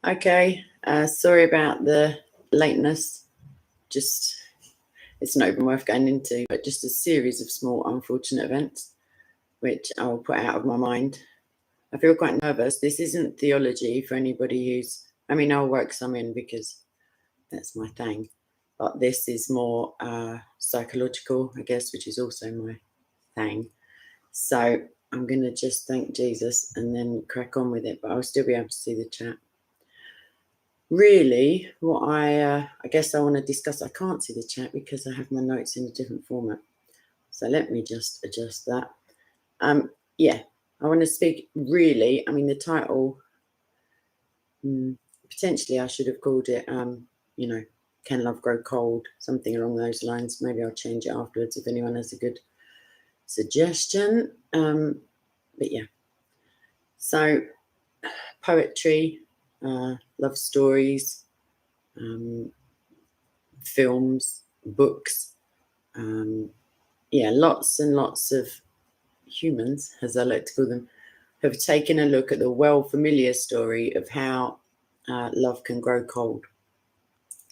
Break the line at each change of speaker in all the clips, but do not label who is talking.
Okay, sorry about the lateness. Just, it's not even worth going into, but just a series of small unfortunate events, which I'll put out of my mind. I feel quite nervous. This isn't theology for anybody I'll work some in because that's my thing. But this is more psychological, I guess, which is also my thing. So I'm going to just thank Jesus and then crack on with it, but I'll still be able to see the chat. Really, what I guess I want to discuss, I can't see the chat because I have my notes in a different format. So let me just adjust that. Yeah, I want to speak really, the title, potentially I should have called it, Can Love Grow Cold? Something along those lines. Maybe I'll change it afterwards if anyone has a good suggestion. But yeah, so poetry, love stories, films, books, lots and lots of humans, as I like to call them, have taken a look at the well-familiar story of how love can grow cold.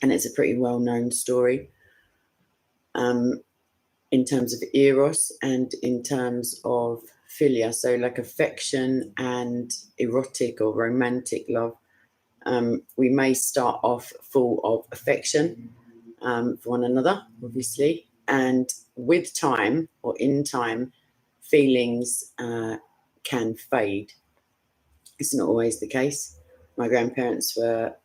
And it's a pretty well-known story in terms of eros and in terms of philia, so like affection and erotic or romantic love. We may start off full of affection for one another, obviously, and with time or in time, feelings can fade. It's not always the case. My grandparents were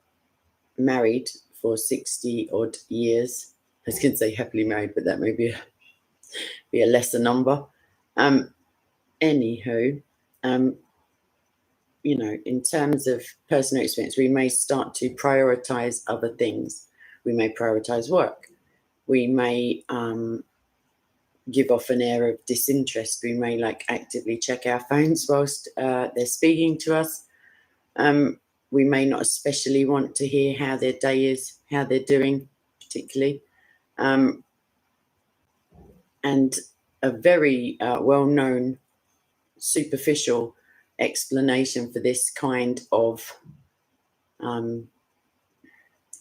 married for 60 odd years. I was going to say happily married, but that may be a lesser number. Anywho, in terms of personal experience, we may start to prioritize other things. We may prioritize work. We may give off an air of disinterest. We may actively check our phones whilst they're speaking to us. We may not especially want to hear how their day is, how they're doing, particularly. And a very well-known superficial explanation for this kind of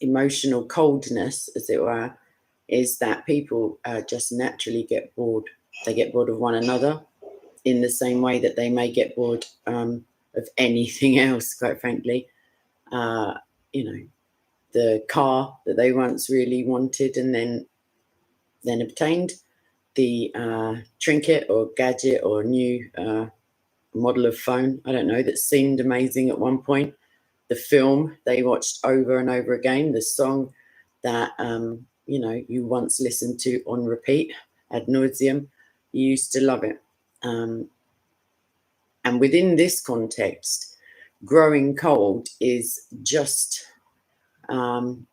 emotional coldness, as it were, is that people just naturally get bored. They get bored of one another in the same way that they may get bored of anything else, quite frankly. The car that they once really wanted and then obtained, the trinket or gadget or new model of phone, I don't know, that seemed amazing at one point, the film they watched over and over again, the song that you once listened to on repeat ad nauseum, you used to love it. And within this context, growing cold is just the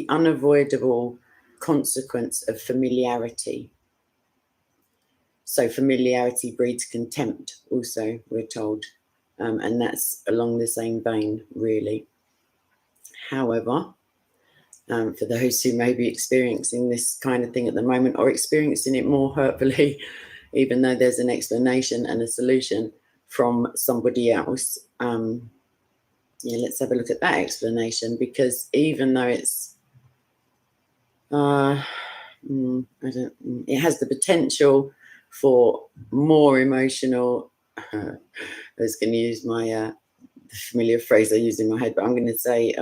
unavoidable consequence of familiarity. So familiarity breeds contempt also, we're told, and that's along the same vein, really. However, for those who may be experiencing this kind of thing at the moment or experiencing it more hurtfully, even though there's an explanation and a solution from somebody else, let's have a look at that explanation, because even though it's it has the potential for more emotional, I was going to use my the familiar phrase I use in my head, but I'm going to say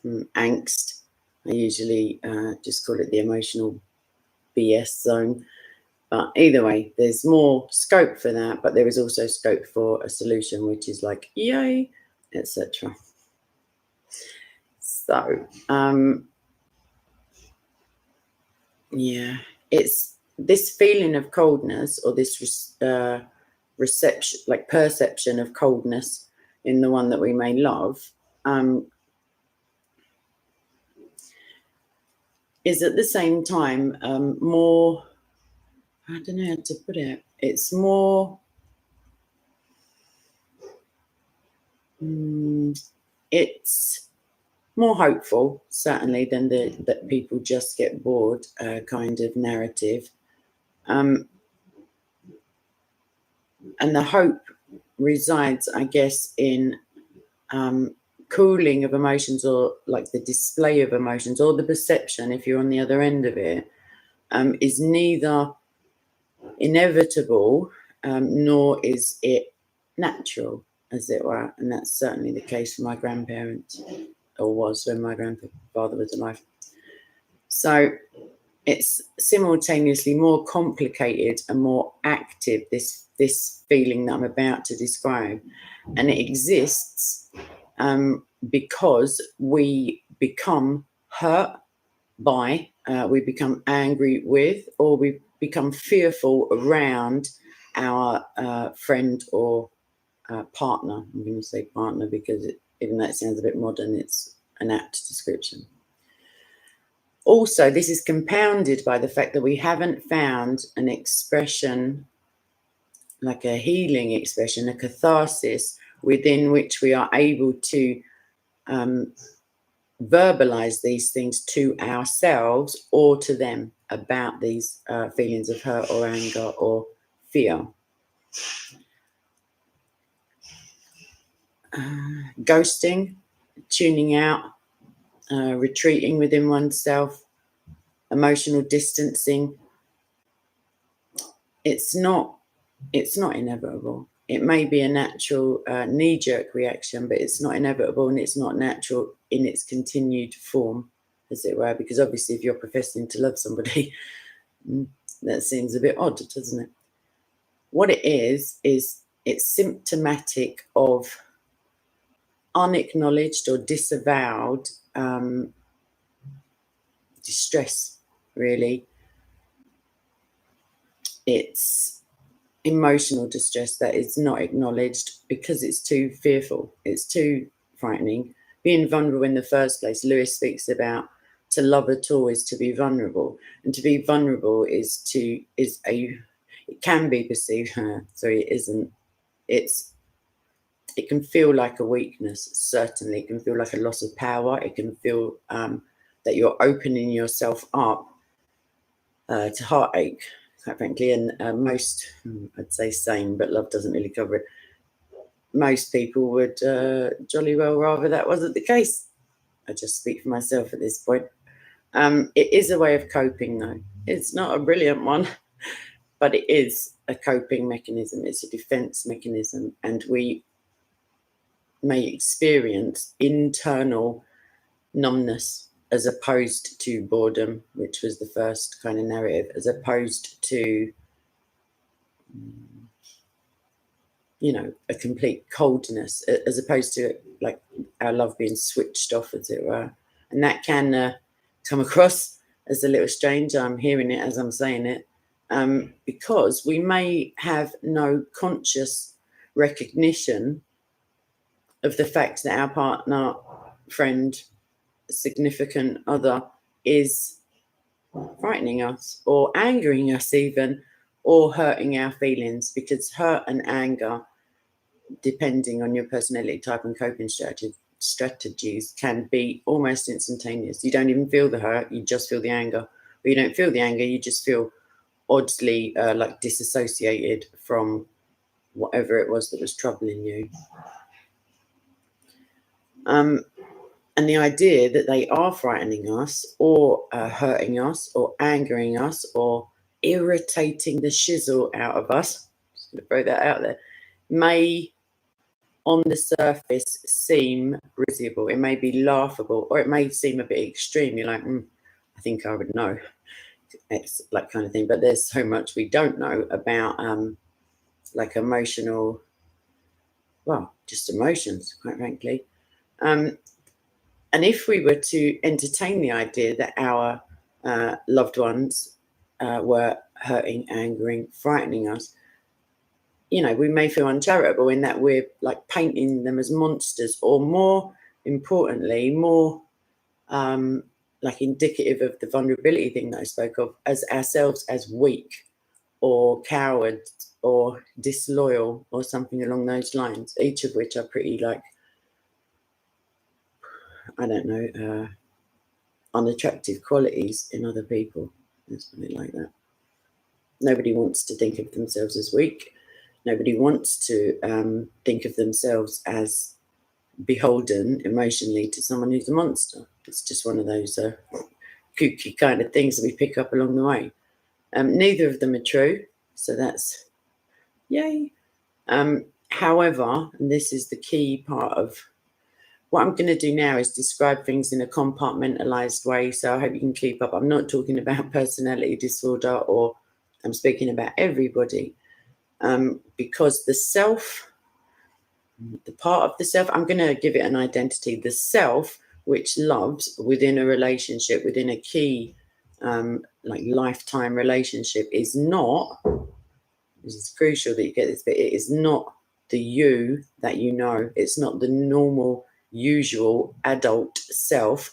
angst. I usually just call it the emotional BS zone. But either way, there's more scope for that, but there is also scope for a solution, which is like, yay, etc. So, it's this feeling of coldness, or this reception, perception of coldness in the one that we may love, is at the same time more, I don't know how to put it, it's more, it's more hopeful, certainly, than that people just get bored kind of narrative. And the hope resides, I guess, in cooling of emotions, or like the display of emotions, or the perception, if you're on the other end of it, is neither inevitable nor is it natural, as it were. And that's certainly the case for my grandparents, or was when my grandfather was alive. So it's simultaneously more complicated and more active, this feeling that I'm about to describe. And it exists because we become hurt by, we become angry with, or we become fearful around our friend or partner. I'm going to say partner because even though it sounds a bit modern, it's an apt description. Also, this is compounded by the fact that we haven't found an expression, like a healing expression, a catharsis, within which we are able to verbalize these things to ourselves or to them about these feelings of hurt or anger or fear. Ghosting, tuning out, retreating within oneself, emotional distancing. It's not inevitable. It may be a natural knee-jerk reaction, but it's not inevitable, and it's not natural in its continued form, as it were, because obviously if you're professing to love somebody, that seems a bit odd, doesn't it? What it is it's symptomatic of unacknowledged or disavowed distress, really. It's emotional distress that is not acknowledged because it's too fearful, it's too frightening. Being vulnerable in the first place, Lewis speaks about, to love at all is to be vulnerable, and to be vulnerable is it can be perceived, sorry, it isn't, it can feel like a weakness. Certainly it can feel like a loss of power. It can feel that you're opening yourself up to heartache, quite frankly. And most, I'd say sane, but love doesn't really cover it, most people would jolly well rather that wasn't the case. I just speak for myself at this point. It is a way of coping, though. It's not a brilliant one, but it is a coping mechanism. It's a defense mechanism, and we may experience internal numbness as opposed to boredom, which was the first kind of narrative, as opposed to, you know, a complete coldness, as opposed to like our love being switched off, as it were. And that can come across as a little strange. I'm hearing it as I'm saying it, because we may have no conscious recognition of the fact that our partner, friend, significant other is frightening us or angering us even, or hurting our feelings, because hurt and anger, depending on your personality type and coping strategies, can be almost instantaneous. You don't even feel the hurt, you just feel the anger. Or you don't feel the anger, you just feel oddly like disassociated from whatever it was that was troubling you. And the idea that they are frightening us, or hurting us, or angering us, or irritating the shizzle out of us, just going to throw that out there, may on the surface seem risible. It may be laughable, or it may seem a bit extreme. You're like, I think I would know. It's like kind of thing. But there's so much we don't know about like emotional, well, just emotions, quite frankly. And if we were to entertain the idea that our loved ones were hurting, angering, frightening us, you know, we may feel uncharitable in that we're like painting them as monsters, or more importantly, more like indicative of the vulnerability thing that I spoke of, as ourselves as weak or cowards or disloyal or something along those lines, each of which are pretty like, I don't know, unattractive qualities in other people. Let's put it like that. Nobody wants to think of themselves as weak. Nobody wants to think of themselves as beholden emotionally to someone who's a monster. It's just one of those kooky kind of things that we pick up along the way. Neither of them are true, so that's yay. However, and this is the key part of what I'm going to do now, is describe things in a compartmentalized way, so I hope you can keep up. I'm not talking about personality disorder, or I'm speaking about everybody, because the self, the part of the self, I'm going to give it an identity. The self which loves within a relationship, within a key like lifetime relationship, is not, this is crucial that you get this, but it is not the you that you know. It's not the normal, usual adult self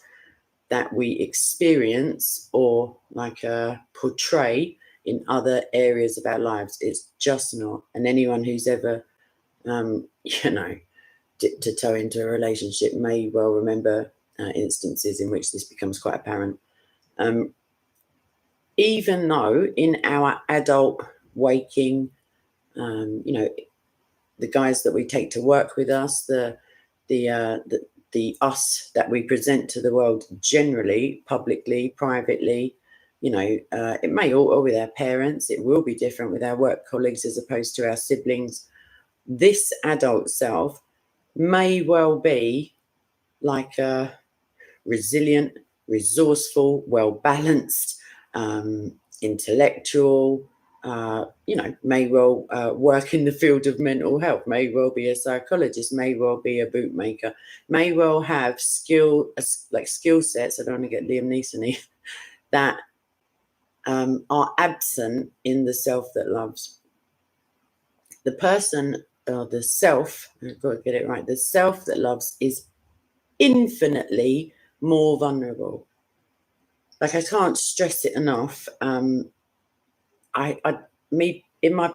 that we experience or like portray in other areas of our lives. It's just not. And anyone who's ever dipped a toe into a relationship may well remember instances in which this becomes quite apparent. Even though in our adult waking, the guys that we take to work with us, the us that we present to the world generally, publicly, privately, it may alter with our parents. It will be different with our work colleagues as opposed to our siblings. This adult self may well be like a resilient, resourceful, well balanced, intellectual, may well work in the field of mental health, may well be a psychologist, may well be a bootmaker, may well have skill sets, I don't want to get Liam Neeson-y, that are absent in the self that loves. The person, the self, I've got to get it right, the self that loves is infinitely more vulnerable. Like, I can't stress it enough. In my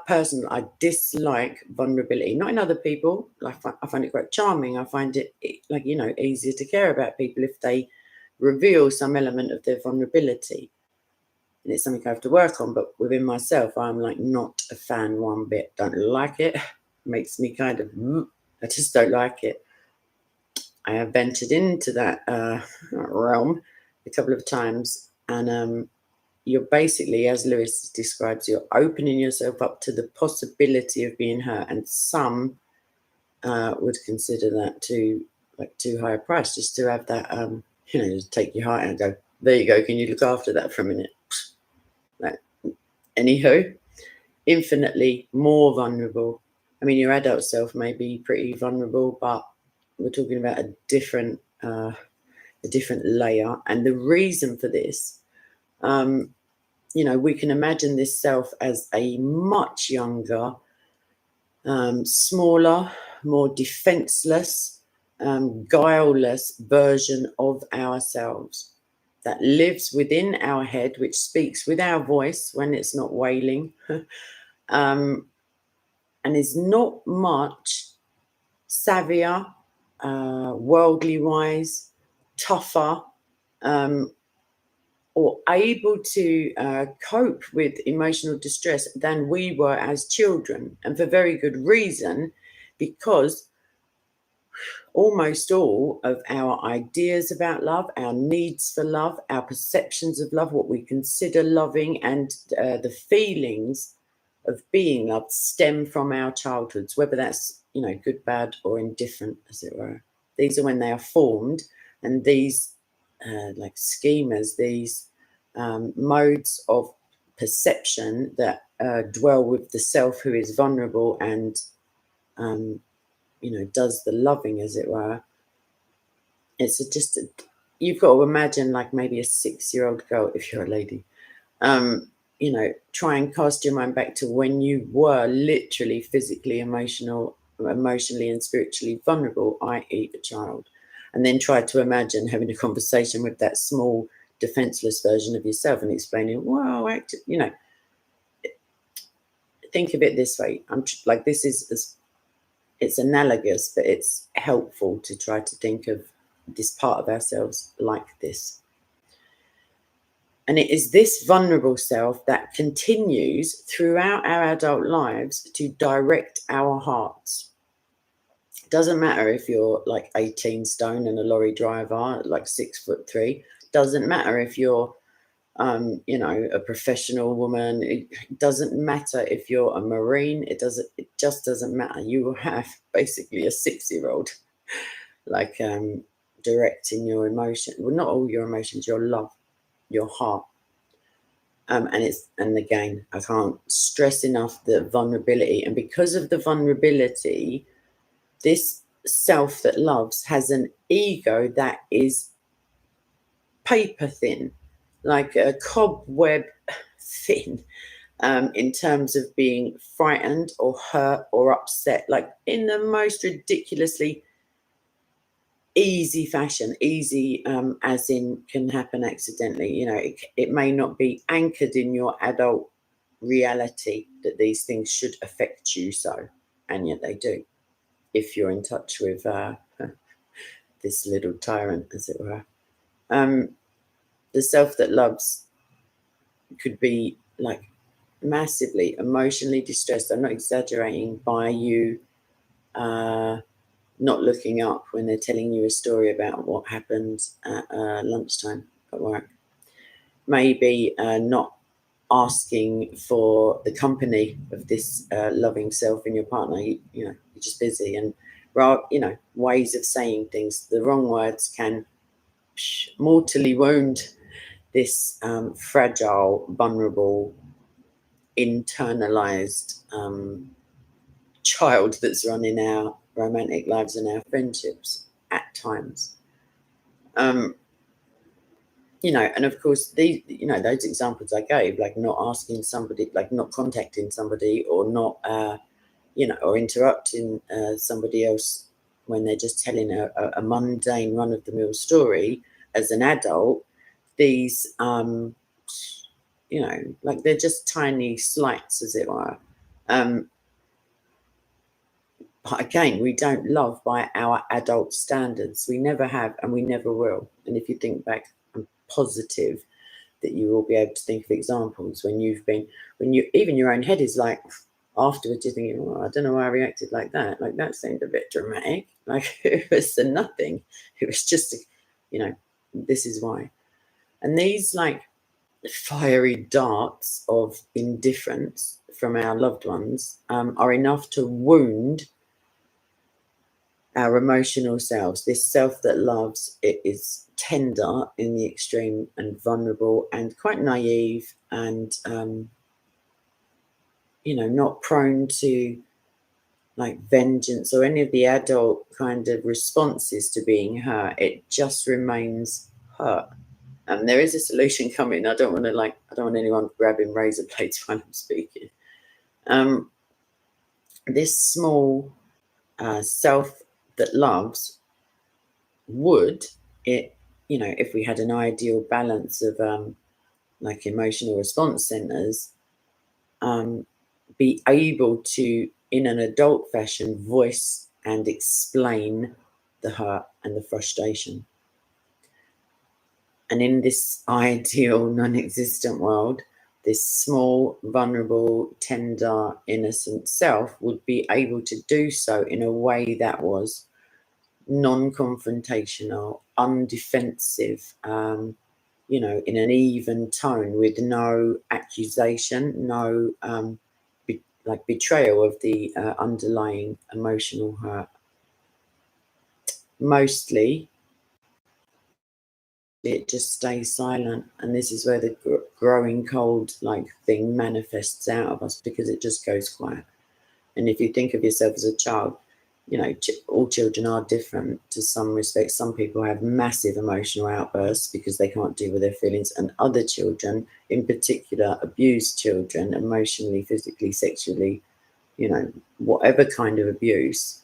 personal, I dislike vulnerability. Not in other people. I find it quite charming. I find it easier to care about people if they reveal some element of their vulnerability. And it's something I have to work on. But within myself, I'm like not a fan one bit. Don't like it. Makes me kind of, I just don't like it. I have ventured into that realm a couple of times, and you're basically, as Lewis describes, you're opening yourself up to the possibility of being hurt, and some would consider that too high a price, just to have that, just take your heart out and go, there you go, can you look after that for a minute? Anywho, infinitely more vulnerable. I mean, your adult self may be pretty vulnerable, but we're talking about a different layer. And the reason for this, we can imagine this self as a much younger, smaller, more defenseless, guileless version of ourselves that lives within our head, which speaks with our voice when it's not wailing, and is not much savvier, worldly wise, tougher, or able to cope with emotional distress than we were as children. And for very good reason, because almost all of our ideas about love, our needs for love, our perceptions of love, what we consider loving, and the feelings of being loved stem from our childhoods, whether that's, good, bad, or indifferent, as it were. These are when they are formed, and these schemas, these modes of perception that dwell with the self who is vulnerable and does the loving, as it were. It's you've got to imagine like maybe a 6-year-old girl, if you're a lady, try and cast your mind back to when you were literally physically, emotionally and spiritually vulnerable, i.e. a child, and then try to imagine having a conversation with that small defenseless version of yourself and explaining, well, actually, think of it this way. It's analogous, but it's helpful to try to think of this part of ourselves like this. And it is this vulnerable self that continues throughout our adult lives to direct our hearts. It doesn't matter if you're like 18 stone and a lorry driver, like 6'3". Doesn't matter if you're a professional woman. It doesn't matter if you're a Marine. It just doesn't matter. You will have basically a 6-year-old, like directing your emotion. Well, not all your emotions, your love, your heart. And again, I can't stress enough the vulnerability. And because of the vulnerability, this self that loves has an ego that is paper thin, like a cobweb thin, in terms of being frightened or hurt or upset, like in the most ridiculously easy fashion. Easy, as in can happen accidentally. It may not be anchored in your adult reality that these things should affect you so, and yet they do if you're in touch with this little tyrant, as it were. The self that loves could be like massively emotionally distressed. I'm not exaggerating by you not looking up when they're telling you a story about what happened at lunchtime at work. Maybe not asking for the company of this loving self in your partner. You're just busy, and ways of saying things, the wrong words can mortally wound this fragile, vulnerable, internalized child that's running our romantic lives and our friendships at times. And of course, those examples I gave, like not asking somebody, like not contacting somebody, or not, or interrupting somebody else when they're just telling a mundane, run-of-the-mill story as an adult. These, like they're just tiny slights, as it were. But again, we don't love by our adult standards. We never have, and we never will. And if you think back, I'm positive that you will be able to think of examples when even your own head is like, afterwards you're thinking, oh, I don't know why I reacted like that. Like that seemed a bit dramatic. Like it was nothing. It was just, this is why. And these like fiery darts of indifference from our loved ones are enough to wound our emotional selves. This self that loves, it is tender in the extreme and vulnerable and quite naive and not prone to like vengeance or any of the adult kind of responses to being hurt. It just remains hurt. There is a solution coming. I don't want anyone grabbing razor blades while I'm speaking. This small self that loves would, if we had an ideal balance of like emotional response centers, be able to, in an adult fashion, voice and explain the hurt and the frustration. And in this ideal non-existent world, this small, vulnerable, tender, innocent self would be able to do so in a way that was non-confrontational, undefensive, in an even tone, with no accusation, no betrayal of the underlying emotional hurt. Mostly, it just stays silent, and this is where the growing cold like thing manifests out of us, because it just goes quiet. And if you think of yourself as a child, all children are different to some respects. Some people have massive emotional outbursts because they can't deal with their feelings, and other children, in particular abused children, emotionally, physically, sexually, whatever kind of abuse,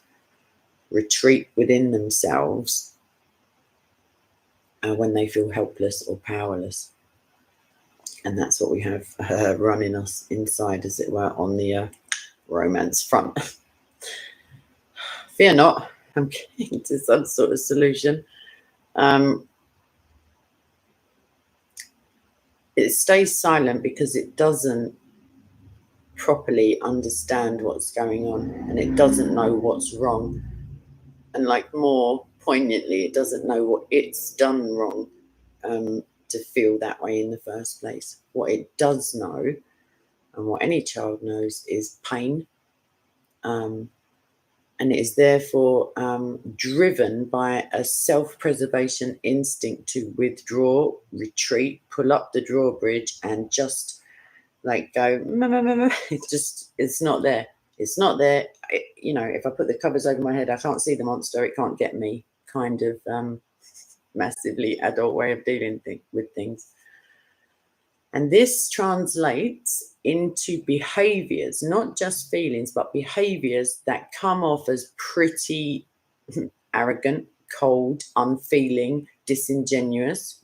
retreat within themselves when they feel helpless or powerless. And that's what we have running us inside, as it were, on the romance front. Fear not, I'm getting to some sort of solution. it stays silent because it doesn't properly understand what's going on, and it doesn't know what's wrong. And like more poignantly, it doesn't know what it's done wrong to feel that way in the first place. What it does know, and what any child knows, is pain. And it is therefore driven by a self-preservation instinct to withdraw, retreat, pull up the drawbridge, and just like go, it's not there. It's not there. If I put the covers over my head, I can't see the monster. It can't get me. Kind of massively adult way of dealing with things. And this translates into behaviors, not just feelings, but behaviors that come off as pretty arrogant, cold, unfeeling, disingenuous,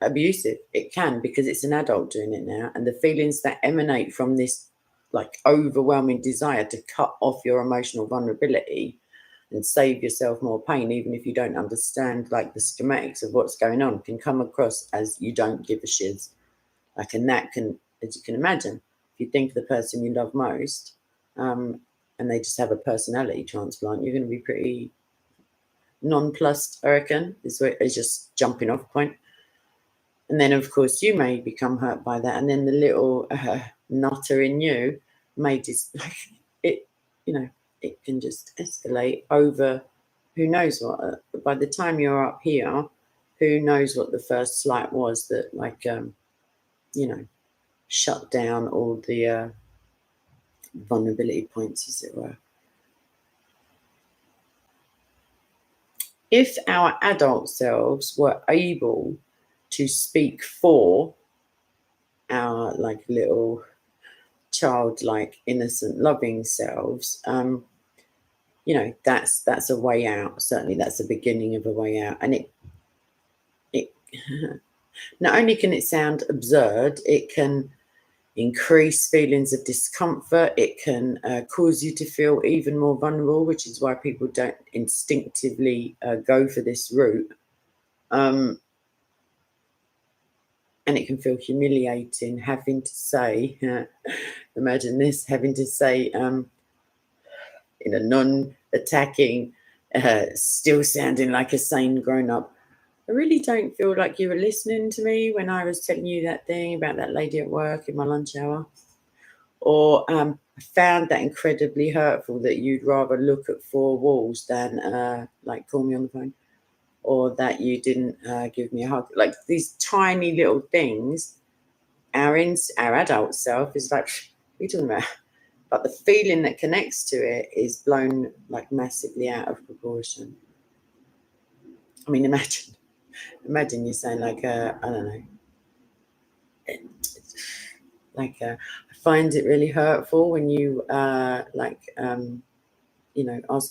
abusive. It can, because it's an adult doing it now. And the feelings that emanate from this like overwhelming desire to cut off your emotional vulnerability and save yourself more pain, even if you don't understand like the schematics of what's going on, can come across as you don't give a shiz. Like, and that can, as you can imagine, if you think of the person you love most, and they just have a personality transplant, you're going to be pretty nonplussed, I reckon, is just jumping off point. And then, of course, you may become hurt by that, and then the little nutter in you may just like it, it can just escalate over who knows what. By the time you're up here, who knows what the first slight was that, like, shut down all the vulnerability points, as it were. If our adult selves were able to speak for our like little childlike, innocent, loving selves, that's a way out. Certainly, that's the beginning of a way out. And it not only can it sound absurd, it can increase feelings of discomfort. It can cause you to feel even more vulnerable, which is why people don't instinctively go for this route. And it can feel humiliating having to say, imagine this, having to say in a non-attacking, still sounding like a sane grown-up, I really don't feel like you were listening to me when I was telling you that thing about that lady at work in my lunch hour. Or I found that incredibly hurtful that you'd rather look at four walls than like call me on the phone. Or that you didn't give me a hug. Like these tiny little things, our adult self is like, what are you talking about? But the feeling that connects to it is blown like massively out of proportion. I mean, imagine you saying like, I don't know, like I find it really hurtful when you ask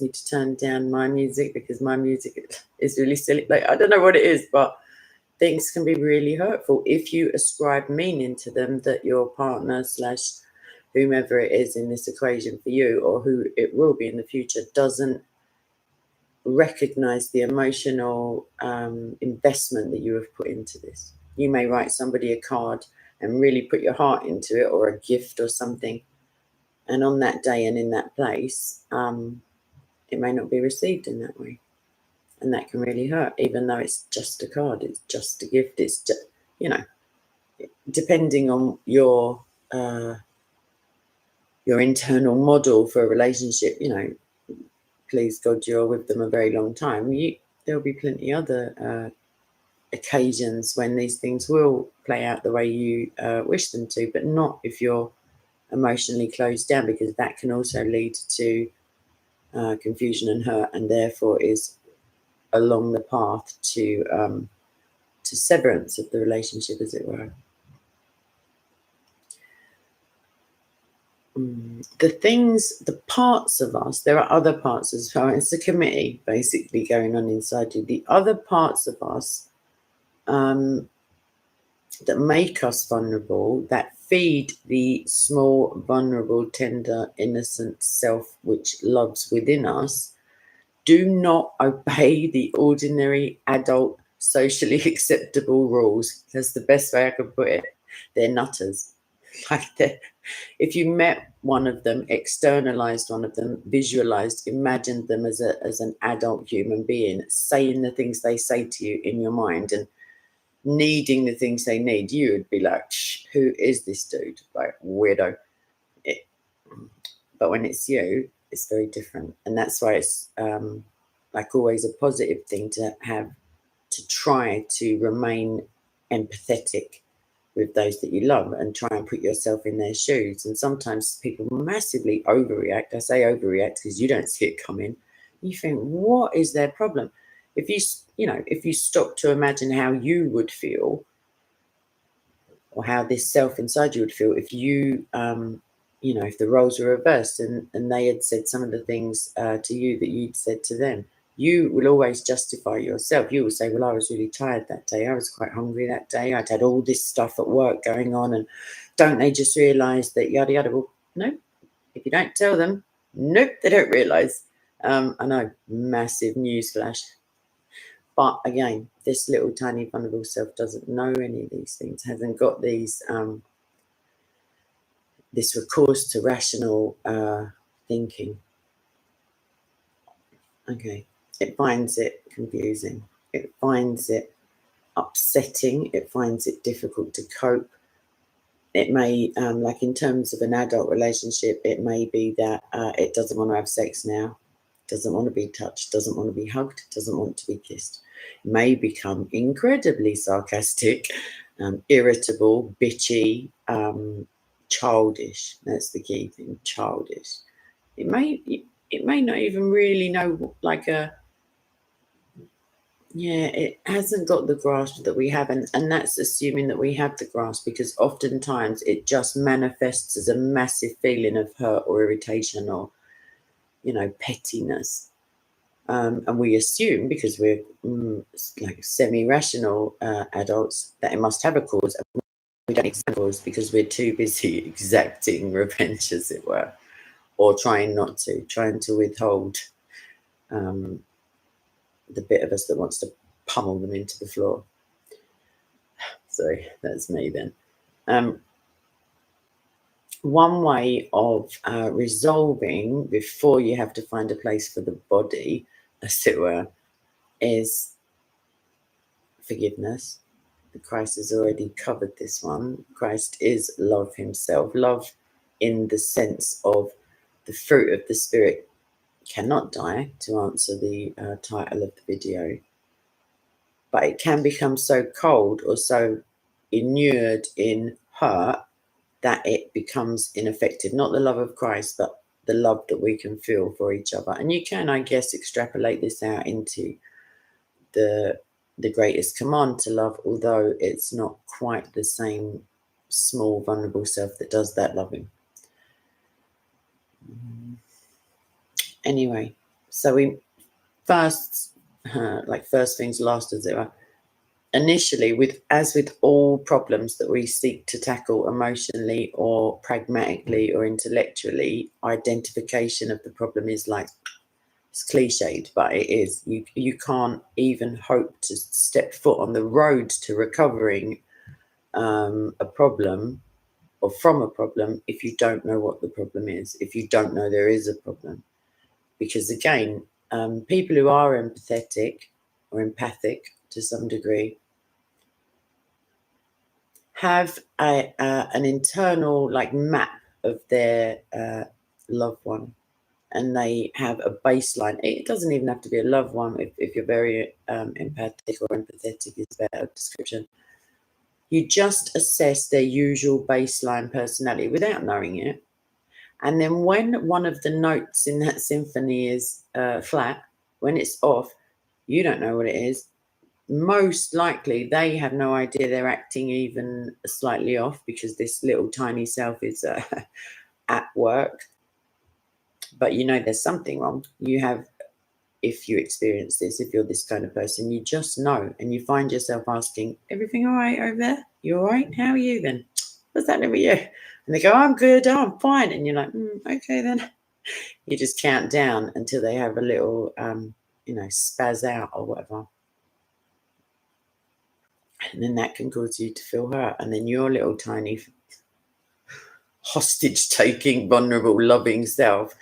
me to turn down my music because my music is really silly. Like, I don't know what it is, but things can be really hurtful if you ascribe meaning to them that your partner / whomever it is in this equation for you, or who it will be in the future, doesn't recognize the emotional investment that you have put into this. You may write somebody a card and really put your heart into it, or a gift or something, and on that day and in that place, it may not be received in that way. And that can really hurt, even though it's just a card, it's just a gift, it's just, depending on your internal model for a relationship, please God, you're with them a very long time. There'll be plenty other occasions when these things will play out the way you wish them to, but not if you're emotionally closed down, because that can also lead to confusion and hurt, and therefore is along the path to severance of the relationship, as it were. The parts of us, there are other parts as well. It's a committee basically going on inside you. The other parts of us that make us vulnerable, that feed the small, vulnerable, tender, innocent self which loves within us, do not obey the ordinary adult socially acceptable rules. That's the best way I could put it. They're nutters. If you met one of them, externalized one of them, visualized, imagined them as an adult human being, saying the things they say to you in your mind and needing the things they need, you would be like, who is this dude? Like, weirdo. But when it's you, it's very different. And that's why it's like always a positive thing to have, to try to remain empathetic with those that you love and try and put yourself in their shoes. And sometimes people massively overreact. I say overreact because you don't see it coming. You think, what is their problem? If if you stop to imagine how you would feel, or how this self inside you would feel if you, if the roles were reversed and they had said some of the things to you that you'd said to them, you will always justify yourself. You will say, well, I was really tired that day. I was quite hungry that day. I'd had all this stuff at work going on. And don't they just realise that yada, yada? Well, no, if you don't tell them, nope, they don't realise. I know, massive newsflash. But again, this little tiny vulnerable self doesn't know any of these things, hasn't got these this recourse to rational thinking. Okay, it finds it confusing. It finds it upsetting. It finds it difficult to cope. It may, like in terms of an adult relationship, it may be that it doesn't want to have sex now, doesn't want to be touched, doesn't want to be hugged, doesn't want to be kissed. It may become incredibly sarcastic, irritable, bitchy, childish. That's the key thing, childish. It may not even really know, it hasn't got the grasp that we have, and that's assuming that we have the grasp, because oftentimes it just manifests as a massive feeling of hurt or irritation or, pettiness. And we assume, because we're like semi-rational adults, that it must have a cause. And we don't accept a cause because we're too busy exacting revenge, as it were, or trying to withhold the bit of us that wants to pummel them into the floor. Sorry, that's me then. One way of resolving before you have to find a place for the body, as it were, is forgiveness. Christ has already covered this one. Christ is love himself. Love in the sense of the fruit of the Spirit cannot die, to answer the title of the video. But it can become so cold or so inured in hurt that it becomes ineffective. Not the love of Christ, but the love that we can feel for each other. And you can, I guess, extrapolate this out into the greatest command to love, although it's not quite the same small, vulnerable self that does that loving. Anyway, so we first things last, as it were. Initially, as with all problems that we seek to tackle emotionally or pragmatically or intellectually, identification of the problem is like, it's cliched, but it is. You can't even hope to step foot on the road to recovering a problem or from a problem if you don't know what the problem is, if you don't know there is a problem. Because again, people who are empathetic or empathic to some degree have an internal map of their loved one, and they have a baseline. It doesn't even have to be a loved one. If you're very empathic or empathetic is a better description. You just assess their usual baseline personality without knowing it. And then when one of the notes in that symphony is flat, when it's off, you don't know what it is. Most likely they have no idea they're acting even slightly off, because this little tiny self is at work. But there's something wrong. If you experience this, if you're this kind of person, you just know, and you find yourself asking, everything all right over there? You all right? How are you then? What's happening with you? And they go, I'm good, I'm fine. And you're like, okay then. You just count down until they have a little, spaz out or whatever. And then that can cause you to feel hurt. And then your little tiny hostage taking, vulnerable, loving self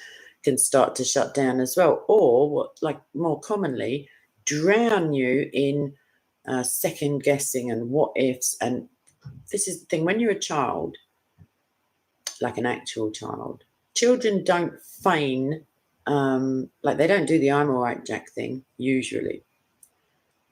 can start to shut down as well. Or what, like more commonly, drown you in second guessing and what ifs. And this is the thing, when you're a child, like an actual child, children don't feign, like they don't do the I'm all right, Jack thing, usually.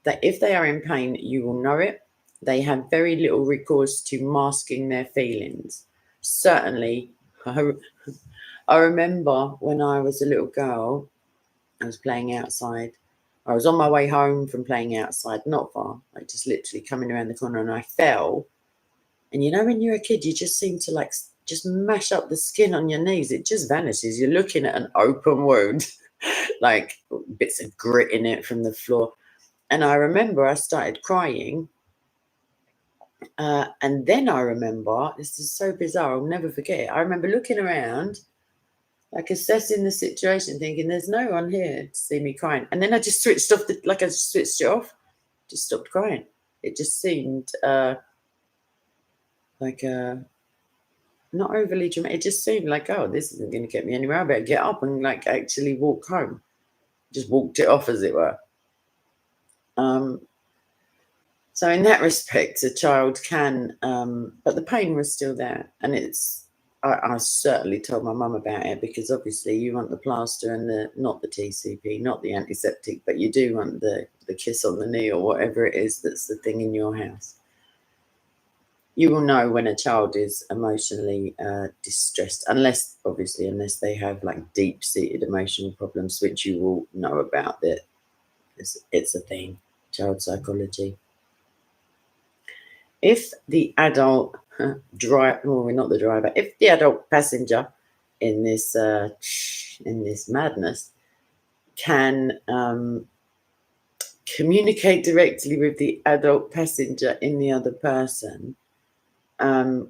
That if they are in pain, you will know it. They have very little recourse to masking their feelings. Certainly, I remember when I was a little girl, I was playing outside. I was on my way home from playing outside, not far, like just literally coming around the corner, and I fell. And you know, when you're a kid, you just seem to like just mash up the skin on your knees. It just vanishes. You're looking at an open wound, like bits of grit in it from the floor. And I remember I started crying. And then I remember, this is so bizarre, I'll never forget it. I remember looking around, like assessing the situation, thinking there's no one here to see me crying. And then I just switched off, I just switched it off, just stopped crying. It just seemed like not overly dramatic. It just seemed like, oh, this isn't going to get me anywhere. I better get up and like actually walk home. Just walked it off, as it were. So in that respect, a child can, but the pain was still there. And I certainly told my mum about it, because obviously you want the plaster and not the TCP, not the antiseptic, but you do want the kiss on the knee or whatever it is that's the thing in your house. You will know when a child is emotionally distressed, unless they have like deep-seated emotional problems, which you will know about. That it's a thing, child psychology. If the adult if the adult passenger in this madness can communicate directly with the adult passenger in the other person, and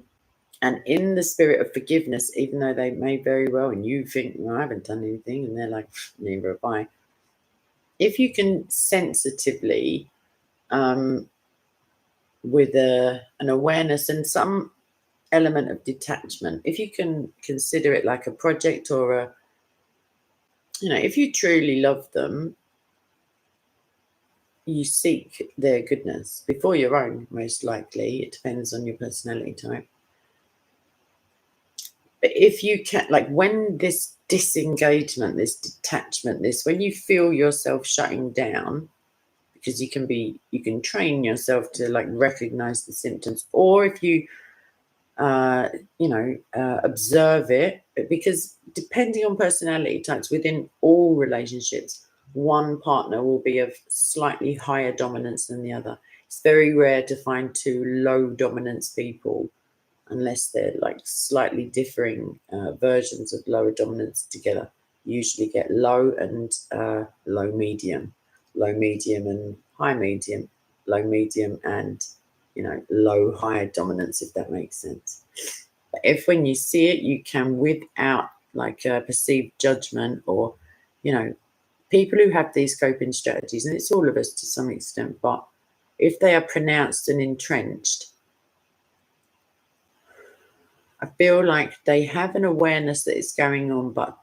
in the spirit of forgiveness, even though they may very well, and you think, well, I haven't done anything, and they're like, neither have I. If you can sensitively, with an awareness and some element of detachment, if you can consider it like a project or if you truly love them, you seek their goodness before your own, most likely. It depends on your personality type. But if you can, like, when this disengagement, this detachment, when you feel yourself shutting down, because you can train yourself to like recognize the symptoms, or if you observe it, because depending on personality types within all relationships, one partner will be of slightly higher dominance than the other. It's very rare to find two low dominance people, unless they're like slightly differing versions of lower dominance together. You usually get low and low medium and high medium, low medium and low high dominance, if that makes sense. But if when you see it, you can, without like perceived judgment, or people who have these coping strategies, and it's all of us to some extent, but if they are pronounced and entrenched, I feel like they have an awareness that it's going on, but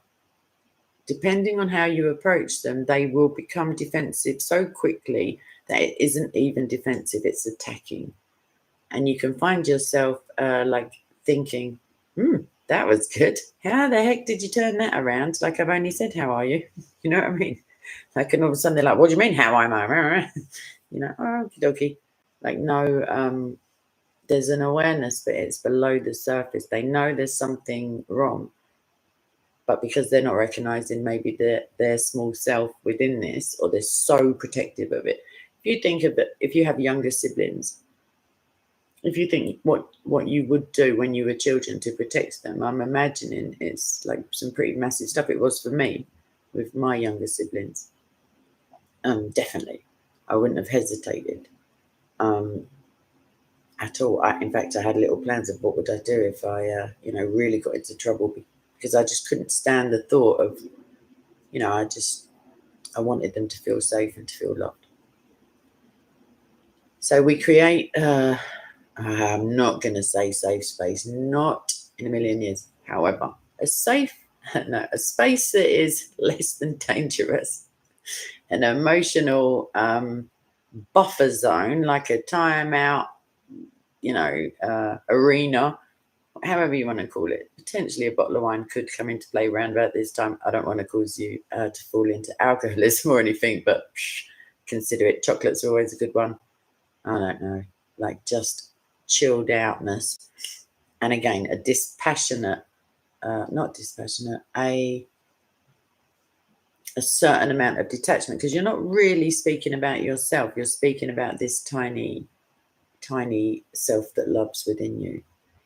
depending on how you approach them, they will become defensive so quickly that it isn't even defensive, it's attacking. And you can find yourself like thinking, that was good. How the heck did you turn that around? Like, I've only said, how are you? You know what I mean? Like, and all of a sudden they're like, what do you mean, how am I? Okie dokie. Like, no, there's an awareness, but it's below the surface. They know there's something wrong, but because they're not recognizing maybe their small self within this, or they're so protective of it. If you think of it, if you have younger siblings, if you think what you would do when you were children to protect them, I'm imagining it's like some pretty massive stuff. It was for me with my younger siblings. Definitely, I wouldn't have hesitated. At all. In fact, I had little plans of what would I do if I, really got into trouble, because I just couldn't stand the thought of, I wanted them to feel safe and to feel loved. So we create, I'm not going to say safe space, not in a million years. However, a safe, no, a space that is less than dangerous, an emotional buffer zone, like a timeout, arena, however you want to call it. Potentially a bottle of wine could come into play around about this time. I don't want to cause you to fall into alcoholism or anything, but consider it. Chocolate's always a good one. I don't know, like just chilled outness. And again, a dispassionate, not dispassionate, a certain amount of detachment, because you're not really speaking about yourself. You're speaking about this tiny, tiny self that loves within you.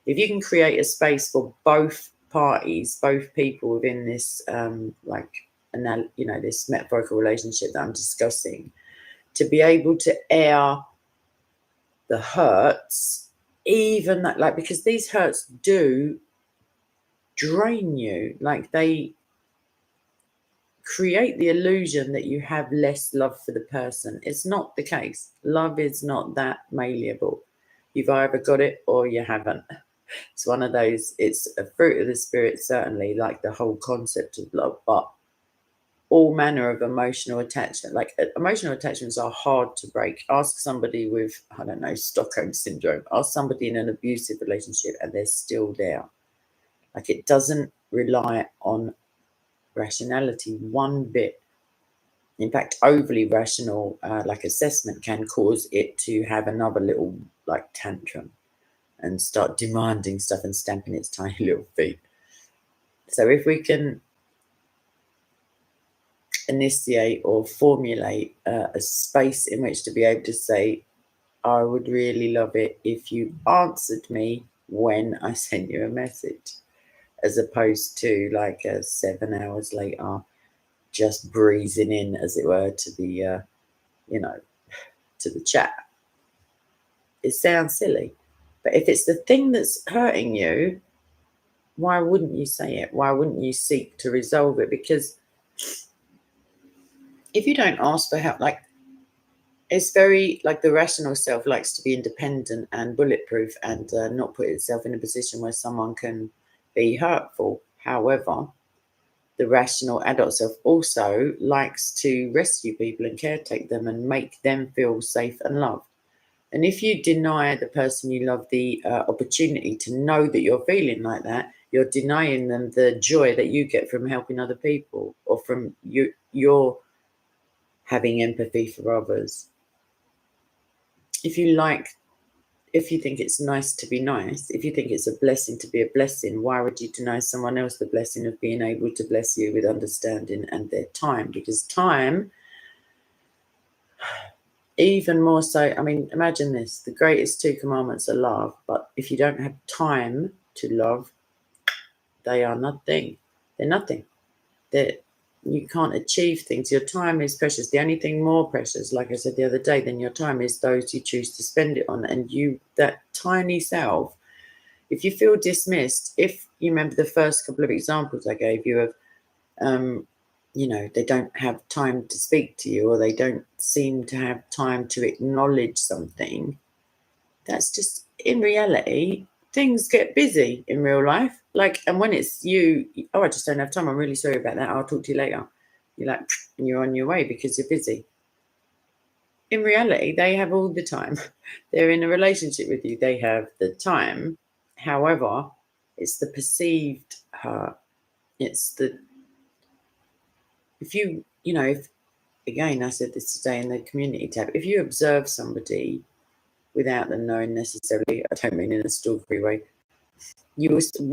If you can create a space for both parties, both people within this, this metaphorical relationship that I'm discussing, to be able to air the hurts, even that, like, because these hurts do drain you, like they create the illusion that you have less love for the person. It's not the case. Love is not that malleable. You've either got it or you haven't. It's one of those, it's a fruit of the spirit, certainly, like the whole concept of love, but all manner of emotional attachment. Like emotional attachments are hard to break. Ask somebody with, I don't know, Stockholm syndrome. Ask somebody in an abusive relationship and they're still there. Like it doesn't rely on rationality one bit. In fact, overly rational like assessment can cause it to have another little like tantrum and start demanding stuff and stamping its tiny little feet. So if we can initiate or formulate a space in which to be able to say, I would really love it if you answered me when I sent you a message, as opposed to like 7 hours later, just breezing in, as it were, to the, to the chat. It sounds silly, but if it's the thing that's hurting you, why wouldn't you say it? Why wouldn't you seek to resolve it? Because if you don't ask for help, like it's very like the rational self likes to be independent and bulletproof and not put itself in a position where someone can be hurtful. However, the rational adult self also likes to rescue people and caretake them and make them feel safe and loved. And if you deny the person you love the opportunity to know that you're feeling like that, you're denying them the joy that you get from helping other people or from your having empathy for others. If you think it's nice to be nice, if you think it's a blessing to be a blessing, why would you deny someone else the blessing of being able to bless you with understanding and their time? Because time, even more so, I mean, imagine this, the greatest two commandments are love, but if you don't have time to love, they are nothing. They're nothing. You can't achieve things. Your time is precious. The only thing more precious, like I said the other day, than your time is those you choose to spend it on. And you, that tiny self, if you feel dismissed, if you remember the first couple of examples I gave you of, they don't have time to speak to you or they don't seem to have time to acknowledge something, that's just, in reality, things get busy in real life. Like, and when it's you, oh, I just don't have time. I'm really sorry about that. I'll talk to you later. You're like, and you're on your way because you're busy. In reality, they have all the time. They're in a relationship with you. They have the time. However, it's the perceived hurt. It's the, if again, I said this today in the community tab, if you observe somebody without them knowing necessarily, I don't mean in a stalkery way,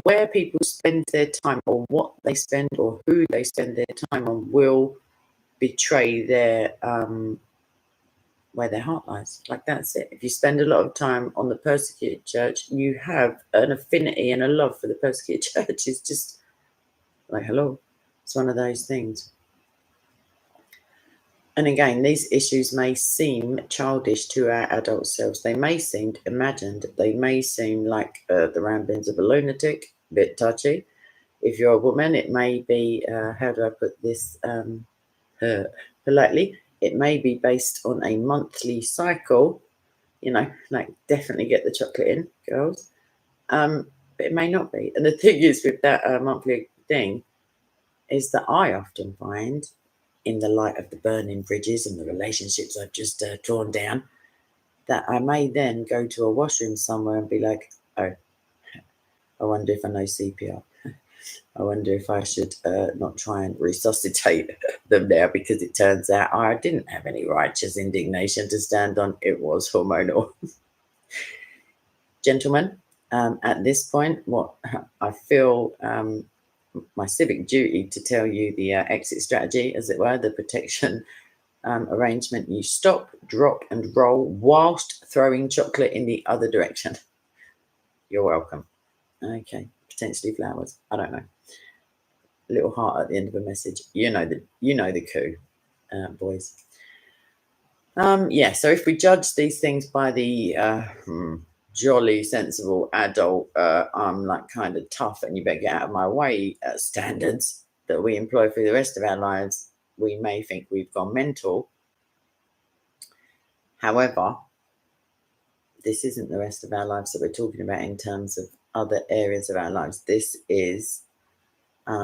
where people spend their time or what they spend or who they spend their time on will betray their where their heart lies. Like that's it. If you spend a lot of time on the persecuted church, you have an affinity and a love for the persecuted church. It's just like, hello, it's one of those things. And again, these issues may seem childish to our adult selves. They may seem imagined. They may seem like the ramblings of a lunatic, a bit touchy. If you're a woman, it may be, how do I put this politely? It may be based on a monthly cycle like definitely get the chocolate in, girls. But it may not be. And the thing is with that monthly thing is that I often find, in the light of the burning bridges and the relationships I've just drawn down, that I may then go to a washroom somewhere and be like, oh, I wonder if I know CPR. I wonder if I should not try and resuscitate them now, because it turns out I didn't have any righteous indignation to stand on. It was hormonal. Gentlemen, at this point, what I feel my civic duty to tell you the exit strategy, as it were, the protection arrangement. You stop, drop, and roll whilst throwing chocolate in the other direction. You're welcome. Okay, potentially flowers. I don't know. Little heart at the end of a message. You know the coup, boys. Yeah. So if we judge these things by the jolly, sensible adult, I'm like kind of tough and you better get out of my way standards that we employ for the rest of our lives, we may think we've gone mental. However, this isn't the rest of our lives that we're talking about in terms of other areas of our lives. This is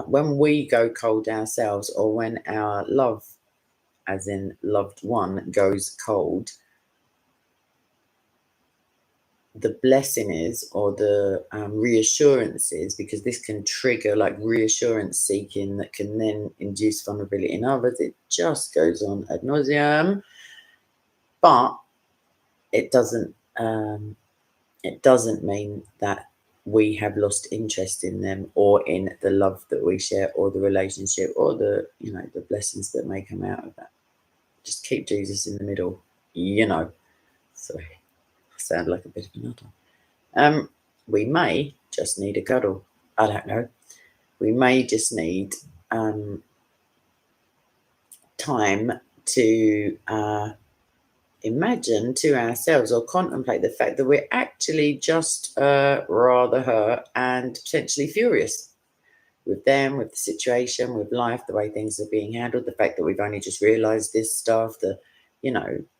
when we go cold ourselves, or when our love, as in loved one, goes cold. The blessing is, or the reassurance is, because this can trigger like reassurance seeking that can then induce vulnerability in others. It just goes on ad nauseum, but it doesn't mean that we have lost interest in them, or in the love that we share, or the relationship, or the the blessings that may come out of that. Just keep Jesus in the middle. Sorry, I sound like a bit of a nutter. We may just need a cuddle. I don't know. We may just need time to imagine to ourselves, or contemplate the fact that we're actually just rather hurt and potentially furious with them, with the situation, with life, the way things are being handled, the fact that we've only just realized this stuff, the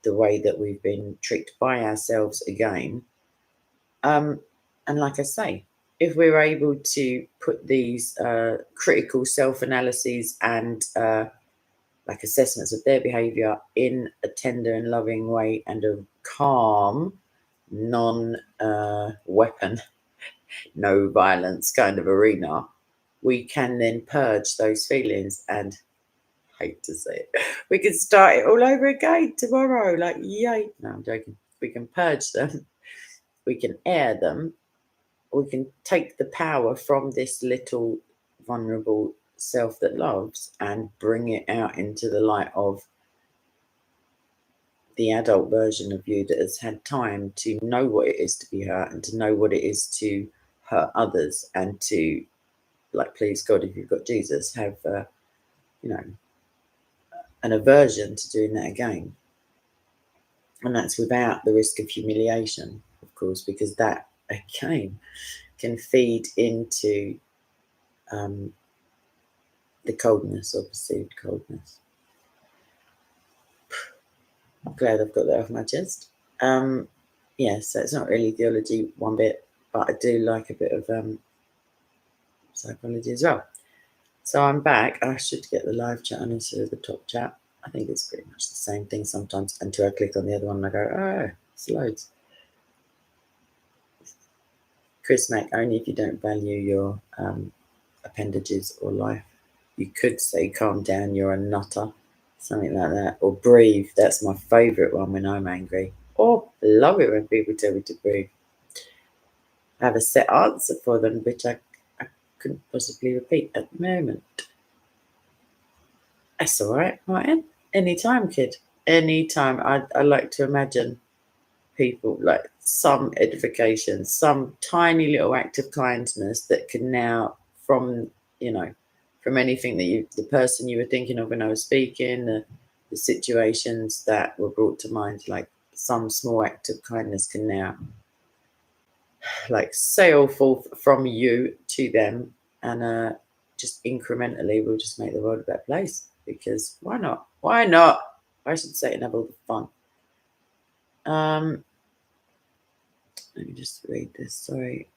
way that we've been tricked by ourselves again. And like I say, if we're able to put these critical self-analyses and like assessments of their behavior in a tender and loving way, and a calm, non-weapon, no violence kind of arena, we can then purge those feelings, and I hate to say it, we can start it all over again tomorrow. Like, yay. No, I'm joking. We can purge them. We can air them. We can take the power from this little vulnerable self that loves and bring it out into the light of the adult version of you that has had time to know what it is to be hurt, and to know what it is to hurt others, and to, like, please God, if you've got Jesus, have an aversion to doing that again. And that's without the risk of humiliation, of course, because that again can feed into the coldness, or perceived coldness. I'm glad I've got that off my chest. Yeah, so it's not really theology one bit, but I do like a bit of psychology as well. So I'm back. I should get the live chat on instead of the top chat. I think it's pretty much the same thing sometimes, until I click on the other one and I go, oh, it's loads. Chris Mack, only if you don't value your appendages or life. You could say, calm down, you're a nutter. Something like that. Or breathe. That's my favourite one when I'm angry. Or love it when people tell me to breathe. I have a set answer for them, which I couldn't possibly repeat at the moment. That's all right, Martin. Anytime, kid. Anytime. I like to imagine people, like some edification, some tiny little act of kindness that can now, from anything that the person you were thinking of when I was speaking, the situations that were brought to mind, like some small act of kindness can now like sail forth from you to them, and just incrementally we'll just make the world a better place, because why not I should say it and have all the fun. Let me just read this. Sorry.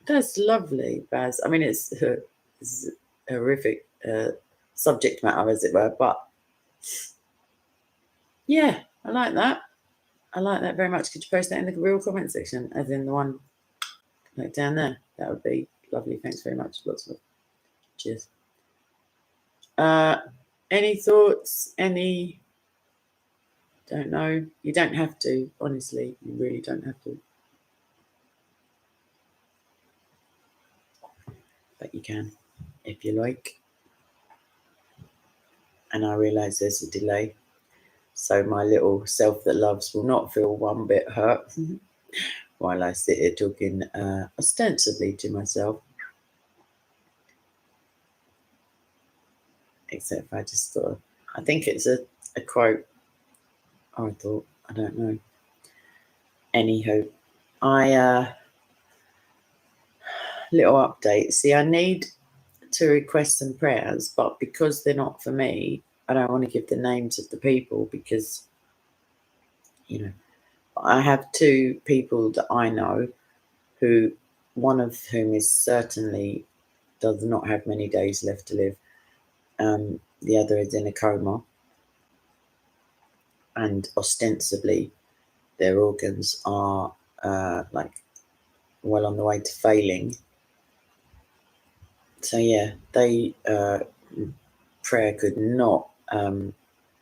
That's lovely, Baz. I mean, it's horrific subject matter, as it were, but yeah, I like that. I like that very much. Could you post that in the real comment section, as in the one like down there? That would be lovely. Thanks very much. Lots of cheers. Any thoughts? Any? Don't know. You don't have to. Honestly, you really don't have to. But you can, if you like. And I realise there's a delay, so my little self that loves will not feel one bit hurt while I sit here talking ostensibly to myself. Except if I just thought, I think it's a quote. Oh, I thought, I don't know. Anywho, little update. See, I need to request some prayers, but because they're not for me, I don't want to give the names of the people because, you know, I have two people that I know who, one of whom is certainly does not have many days left to live. The other is in a coma, and ostensibly their organs are like well on the way to failing. So yeah, they prayer could not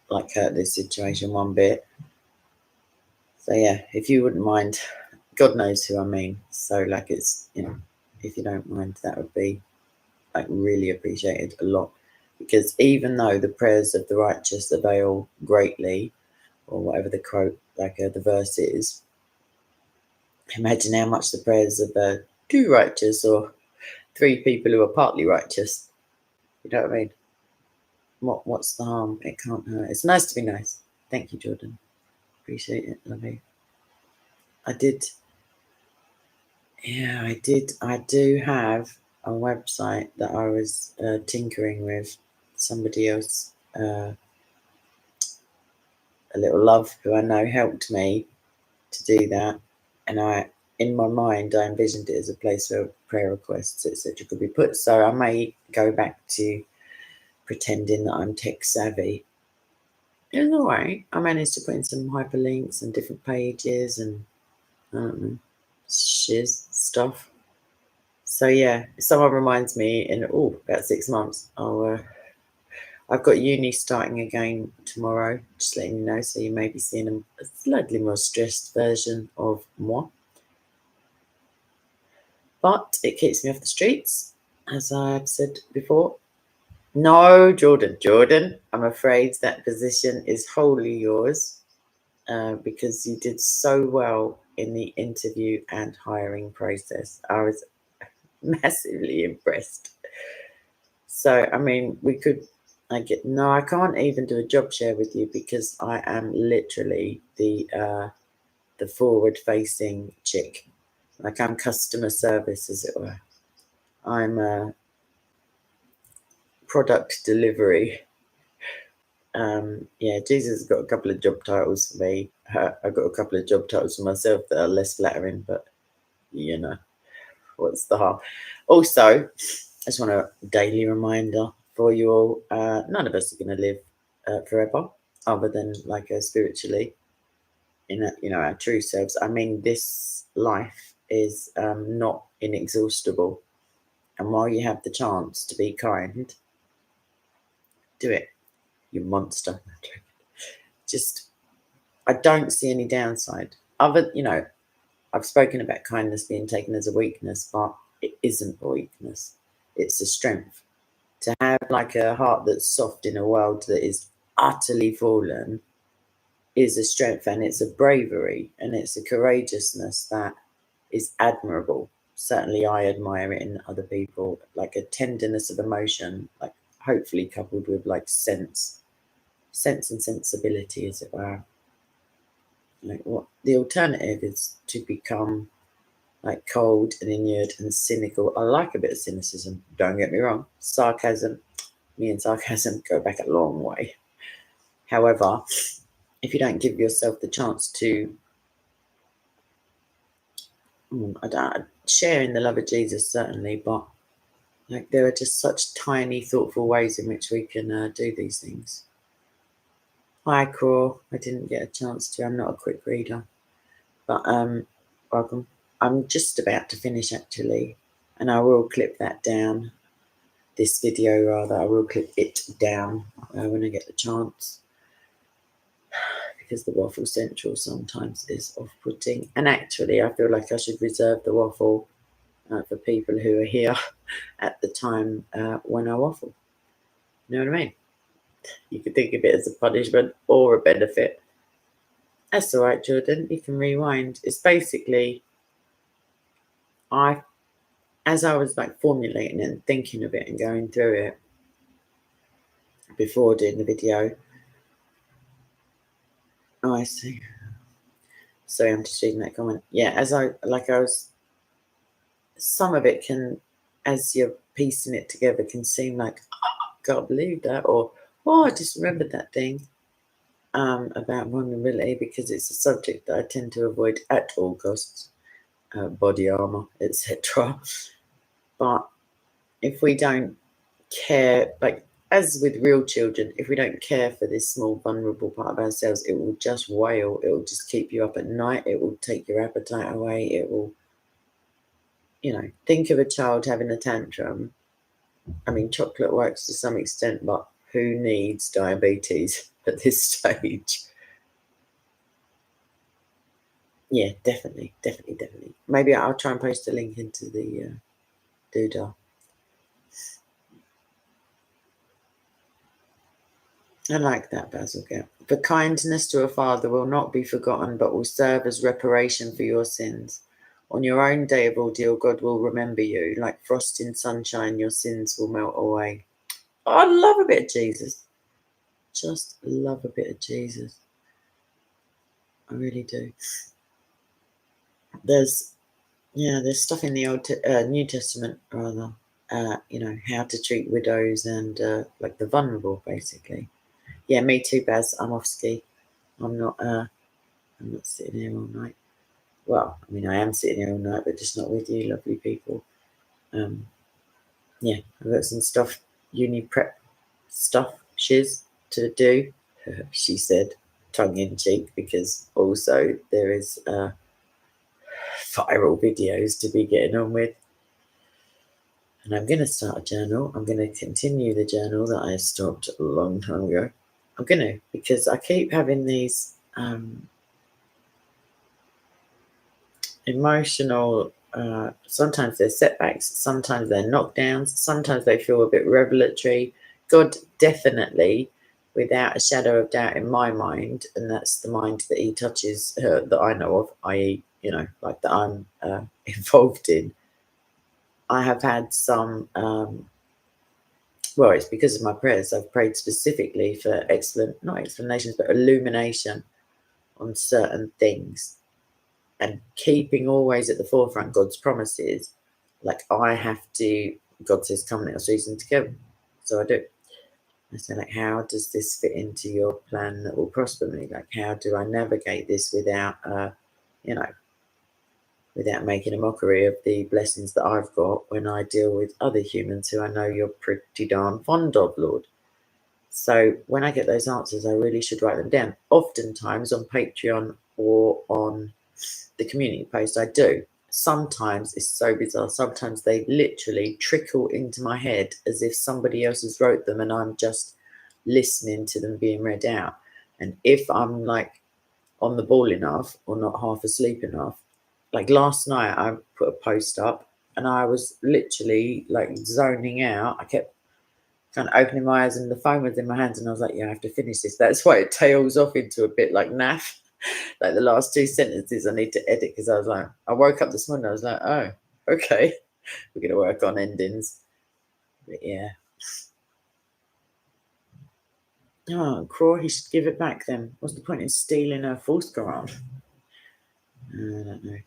like hurt this situation one bit. So yeah, if you wouldn't mind, God knows who I mean. So like it's, you know, if you don't mind, that would be like really appreciated a lot. Because even though the prayers of the righteous avail greatly, or whatever the quote, like the verse is, imagine how much the prayers of two righteous or three people who are partly righteous. You know what I mean? What's the harm? It can't hurt. It's nice to be nice. Thank you, Jordan. Appreciate it. Love you. I did. Yeah, I did. I do have a website that I was tinkering with. Somebody else, a little love who I know helped me to do that. And in my mind, I envisioned it as a place where prayer requests, etc., could be put. So I may go back to pretending that I'm tech savvy. It was all right. I managed to put in some hyperlinks and different pages and I don't know, shiz stuff. So yeah, if someone reminds me in about 6 months, I've got uni starting again tomorrow. Just letting you know, so you may be seeing a slightly more stressed version of moi. But it keeps me off the streets, as I've said before. No, Jordan, I'm afraid that position is wholly yours because you did so well in the interview and hiring process. I was massively impressed. So, I mean, I can't even do a job share with you because I am literally the forward-facing chick. Like I'm customer service, as it were. I'm product delivery. Yeah, Jesus has got a couple of job titles for me. I've got a couple of job titles for myself that are less flattering, but you know, what's the harm? Also, I just want a daily reminder for you all. None of us are going to live forever, other than like spiritually, our true selves. I mean, this life is not inexhaustible, and while you have the chance to be kind, do it. You monster. Just, I don't see any downside. I've spoken about kindness being taken as a weakness, but it isn't a weakness. It's a strength. To have like a heart that's soft in a world that is utterly fallen is a strength, and it's a bravery and it's a courageousness that is admirable. Certainly I admire it in other people, like a tenderness of emotion, like hopefully coupled with like sense and sensibility, as it were. Like what the alternative is to become like cold and inured and cynical. I like a bit of cynicism, don't get me wrong. Sarcasm, me and sarcasm go back a long way. However, if you don't give yourself the chance to I don't sharing the love of Jesus certainly, but like there are just such tiny, thoughtful ways in which we can do these things. Hi, Craw. I didn't get a chance to. I'm not a quick reader, but welcome. I'm just about to finish actually, and I will clip that down. This video, rather, I will clip it down when I get the chance, because the waffle central sometimes is off-putting. And actually, I feel like I should reserve the waffle for people who are here at the time when I waffle. You know what I mean? You could think of it as a punishment or a benefit. That's all right, Jordan. You can rewind. It's basically as I was like formulating and thinking of it and going through it before doing the video. Oh, I see. Sorry, I'm just reading that comment. Yeah, I was. Some of it can, as you're piecing it together, can seem like, oh, I can't believe that, or oh, I just remembered that thing about vulnerability, because it's a subject that I tend to avoid at all costs, body armor, etc. But if we don't care, like as with real children, if we don't care for this small vulnerable part of ourselves, it will just wail. It will just keep you up at night. It will take your appetite away. It will, think of a child having a tantrum. I mean, chocolate works to some extent, but who needs diabetes at this stage? Yeah, definitely, definitely, definitely. Maybe I'll try and post a link into the doodah. I like that, Basil Gap. For kindness to a father will not be forgotten, but will serve as reparation for your sins. On your own day of ordeal, God will remember you. Like frost in sunshine, your sins will melt away. Oh, I love a bit of Jesus. Just love a bit of Jesus. I really do. There's stuff in the New Testament, rather. How to treat widows and like the vulnerable, basically. Yeah, me too, Baz. I'm off ski. I'm not. I'm not sitting here all night. Well, I mean, I am sitting here all night, but just not with you, lovely people. Yeah, I've got some stuff, uni prep stuff, shiz to do. She said, tongue in cheek, because also there is viral videos to be getting on with. And I'm going to start a journal. I'm going to continue the journal that I stopped a long time ago. I'm going to, because I keep having these emotional, sometimes they're setbacks, sometimes they're knockdowns, sometimes they feel a bit revelatory. God definitely, without a shadow of doubt in my mind, and that's the mind that he touches, that I know of, i.e., like that I'm involved in. I have had some, well, it's because of my prayers. I've prayed specifically for not explanations, but illumination on certain things, and keeping always at the forefront God's promises. Like I have to, God says, come let us reason together. So I do. I say, like, how does this fit into your plan that will prosper me? Like, how do I navigate this without, without making a mockery of the blessings that I've got when I deal with other humans who I know you're pretty darn fond of, Lord? So when I get those answers, I really should write them down. Oftentimes on Patreon or on the community post, I do. Sometimes it's so bizarre. Sometimes they literally trickle into my head as if somebody else has wrote them and I'm just listening to them being read out. And if I'm like on the ball enough or not half asleep enough, like last night I put a post up and I was literally like zoning out. I kept kind of opening my eyes and the phone was in my hands and I was like, yeah, I have to finish this. That's why it tails off into a bit like naff. Like the last two sentences I need to edit, because I was like, I woke up this morning, I was like, oh, okay, we're going to work on endings. But yeah. Oh, Craw, he should give it back then. What's the point in stealing a false Quran? I don't know.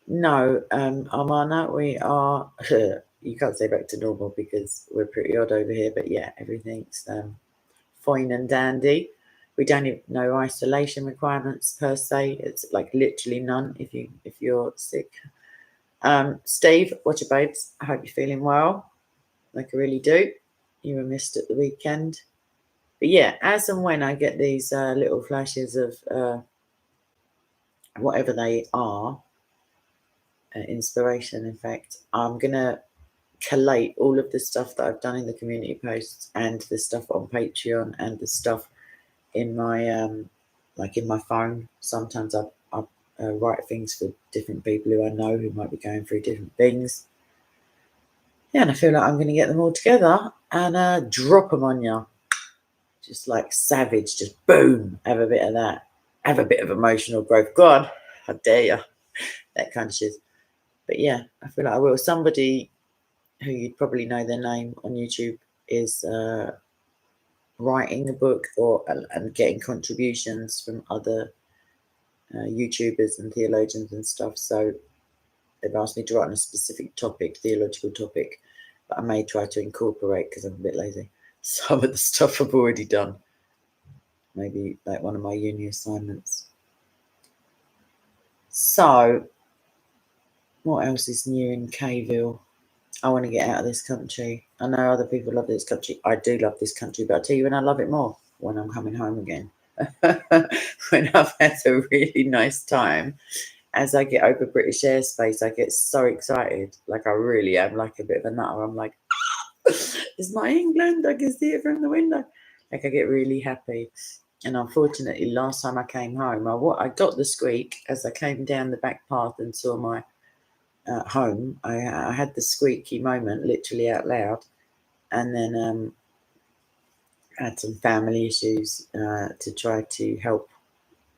No, Armana, we are, you can't say back to normal because we're pretty odd over here, but yeah, everything's fine and dandy. We don't even know isolation requirements per se. It's like literally none if you're sick. Steve, what's your babes? I hope you're feeling well. Like I really do. You were missed at the weekend. But yeah, as and when I get these little flashes of whatever they are, inspiration, in fact, I'm going to collate all of the stuff that I've done in the community posts and the stuff on Patreon and the stuff in my like in my phone. Sometimes I write things for different people who I know who might be going through different things. Yeah, and I feel like I'm going to get them all together and drop them on you. Just like savage, just boom, have a bit of that. Have a bit of emotional growth. God, how dare you? That kind of shit. But yeah, I feel like I will. Somebody who you'd probably know their name on YouTube is writing a book and getting contributions from other YouTubers and theologians and stuff. So they've asked me to write on a specific topic, theological topic, but I may try to incorporate, because I'm a bit lazy, some of the stuff I've already done. Maybe like one of my uni assignments. So what else is new in Kville? I want to get out of this country. I know other people love this country. I do love this country, but I'll tell you when I love it more, when I'm coming home again. When I've had a really nice time. As I get over British airspace, I get so excited. Like I really am like a bit of a nutter. I'm like, it's my England. I can see it from the window. Like I get really happy. And unfortunately, last time I came home, I got the squeak as I came down the back path and saw my home. I had the squeaky moment, literally out loud, and then had some family issues to try to help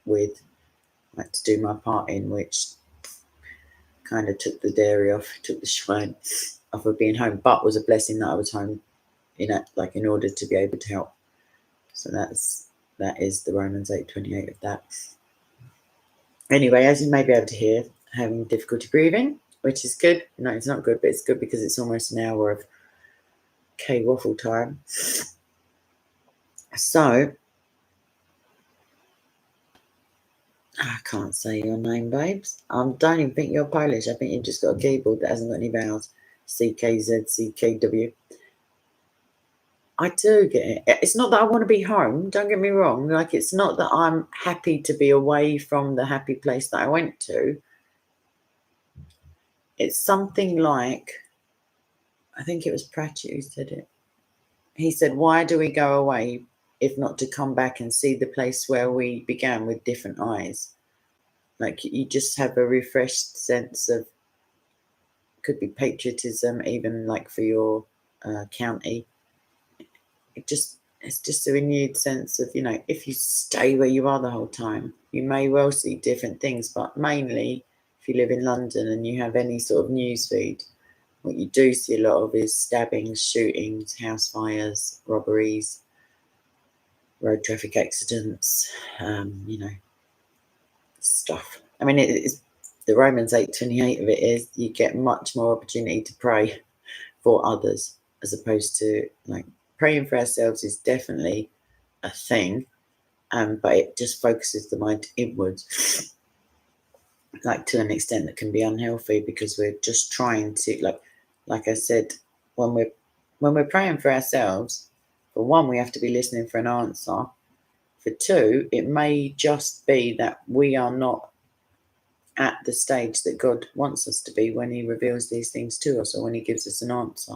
with, like to do my part in, which kind of took the dairy off, took the shine off of being home, but was a blessing that I was home, in order to be able to help. So that is the Romans 8:28 of that. Anyway, as you may be able to hear, having difficulty breathing, which is good. No, it's not good, but it's good because it's almost an hour of waffle time. So, I can't say your name, babes. I don't even think you're Polish. I think you've just got a keyboard that hasn't got any vowels. CKZ, CKW. I do get it. It's not that I want to be home. Don't get me wrong. Like, it's not that I'm happy to be away from the happy place that I went to. It's something like, I think it was Pratchett who said it. He said, why do we go away if not to come back and see the place where we began with different eyes? Like, you just have a refreshed sense of, could be patriotism, even like for your county. It's just a renewed sense of, if you stay where you are the whole time, you may well see different things, but mainly if you live in London and you have any sort of news feed, what you do see a lot of is stabbings, shootings, house fires, robberies, road traffic accidents, stuff. I mean, it is the Romans 8:28 of it is you get much more opportunity to pray for others, as opposed to, like, praying for ourselves is definitely a thing, but it just focuses the mind inwards, like to an extent that can be unhealthy, because we're just trying to, like I said, when we're praying for ourselves, for one, we have to be listening for an answer. For two, it may just be that we are not at the stage that God wants us to be when he reveals these things to us, or when he gives us an answer.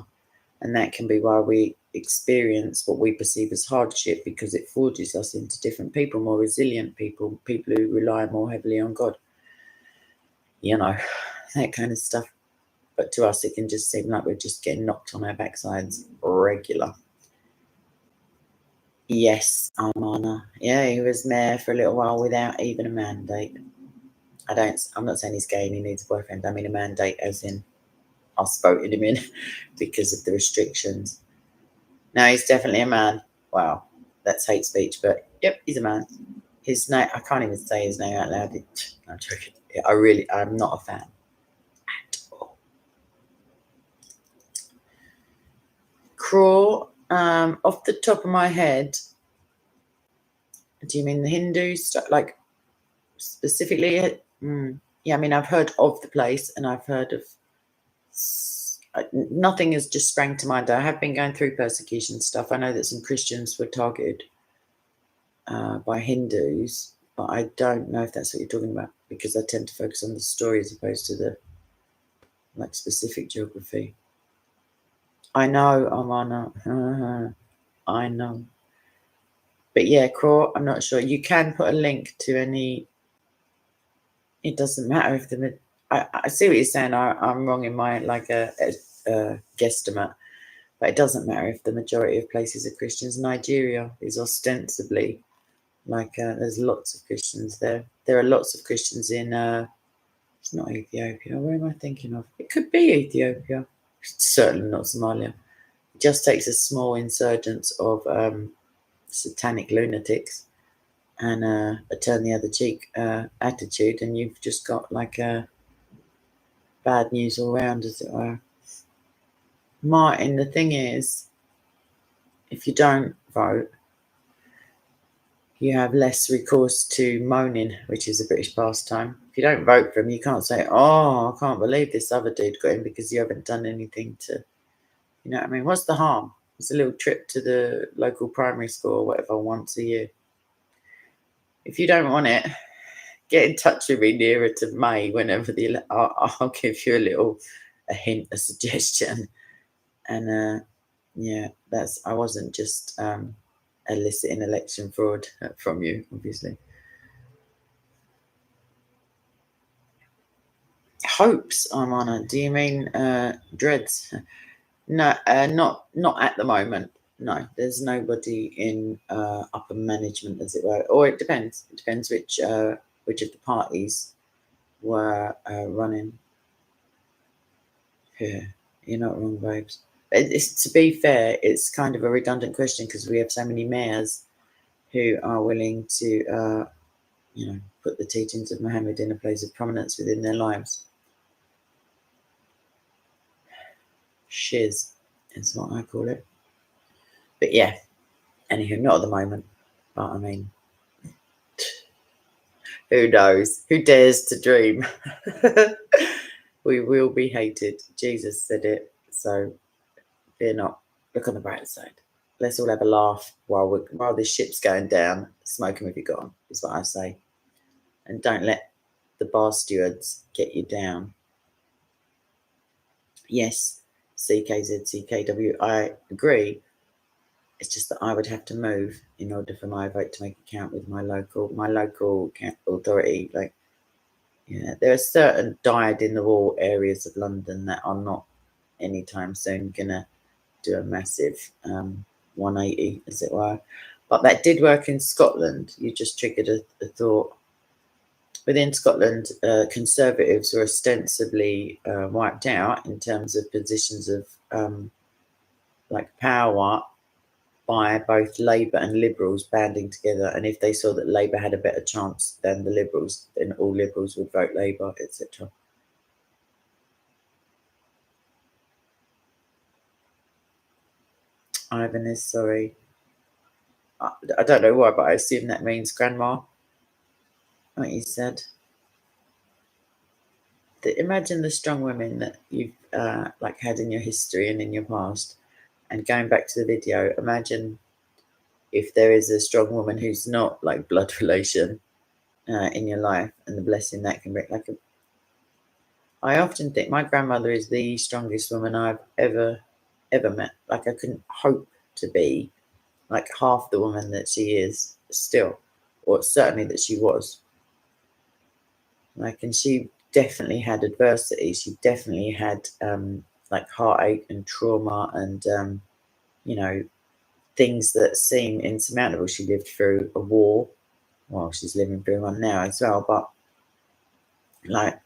And that can be why we experience what we perceive as hardship, because it forges us into different people, more resilient people who rely more heavily on God. That kind of stuff. But to us, it can just seem like we're just getting knocked on our backsides regular. Yes, Armana. Yeah, he was mayor for a little while without even a mandate. I'm not saying he's gay and he needs a boyfriend. I mean a mandate as in us voted him in because of the restrictions. No, he's definitely a man. Wow, that's hate speech, but yep, he's a man. His name, I can't even say his name out loud. I'm joking. I'm not a fan at all. Craw, off the top of my head, Do you mean the Hindu stuff, like specifically? Yeah, I mean, I've heard of the place, and I've heard of nothing has just sprang to mind. I have been going through persecution stuff. I know that some Christians were targeted by Hindus, but I don't know if that's what you're talking about, because I tend to focus on the story as opposed to the like specific geography. I know, Amana. I know. But yeah, Craw, I'm not sure. You can put a link to any. It doesn't matter if the. I see what you're saying. I'm wrong in my like a guesstimate, but it doesn't matter if the majority of places are Christians. Nigeria is ostensibly like there's lots of Christians there. There are lots of Christians in. It's not Ethiopia. Where am I thinking of? It could be Ethiopia. It's certainly not Somalia. It just takes a small insurgence of satanic lunatics and a turn the other cheek attitude, and you've just got like a bad news all round, as it were. Martin, the thing is, if you don't vote, you have less recourse to moaning, which is a British pastime. If you don't vote for him, you can't say, "Oh, I can't believe this other dude got in," because you haven't done anything to, you know what I mean? What's the harm? It's a little trip to the local primary school or whatever once a year. If you don't want it, get in touch with me nearer to May whenever I'll give you a hint, a suggestion. And yeah, I wasn't just eliciting election fraud from you, obviously. Hopes, Armana. Do you mean dreads? No, not at the moment. No, there's nobody in upper management, as it were. Or it depends. It depends which of the parties were running. Yeah, you're not wrong, babes. To be fair, it's kind of a redundant question because we have so many mayors who are willing to, put the teachings of Muhammad in a place of prominence within their lives. Shiz is what I call it. But yeah, anywho, not at the moment. But I mean, who knows? Who dares to dream? We will be hated. Jesus said it. So fear not. Look on the bright side. Let's all have a laugh while this ship's going down. Smoke 'em if you got 'em, is what I say. And don't let the bar stewards get you down. Yes, CKZ, CKW, I agree. It's just that I would have to move in order for my vote to make it count with my local authority. Like, yeah, there are certain dyed-in-the-wall areas of London that are not anytime soon gonna do a massive 180, as it were. But that did work in Scotland. You just triggered a thought. Within Scotland, Conservatives were ostensibly wiped out in terms of positions of like power by both Labour and Liberals banding together. And if they saw that Labour had a better chance than the Liberals, then all Liberals would vote Labour, etc. Ivan is sorry. I don't know why, but I assume that means grandma. What you said. Imagine the strong women that you've like had in your history and in your past. And going back to the video, imagine if there is a strong woman who's not like blood relation in your life, and the blessing that can bring. I often think my grandmother is the strongest woman I've ever met. Like I couldn't hope to be like half the woman that she is still, or certainly that she was. Like, and she definitely had adversity. She definitely had like heartache and trauma and things that seem insurmountable. She lived through a war. Well, she's living through one now as well. But like,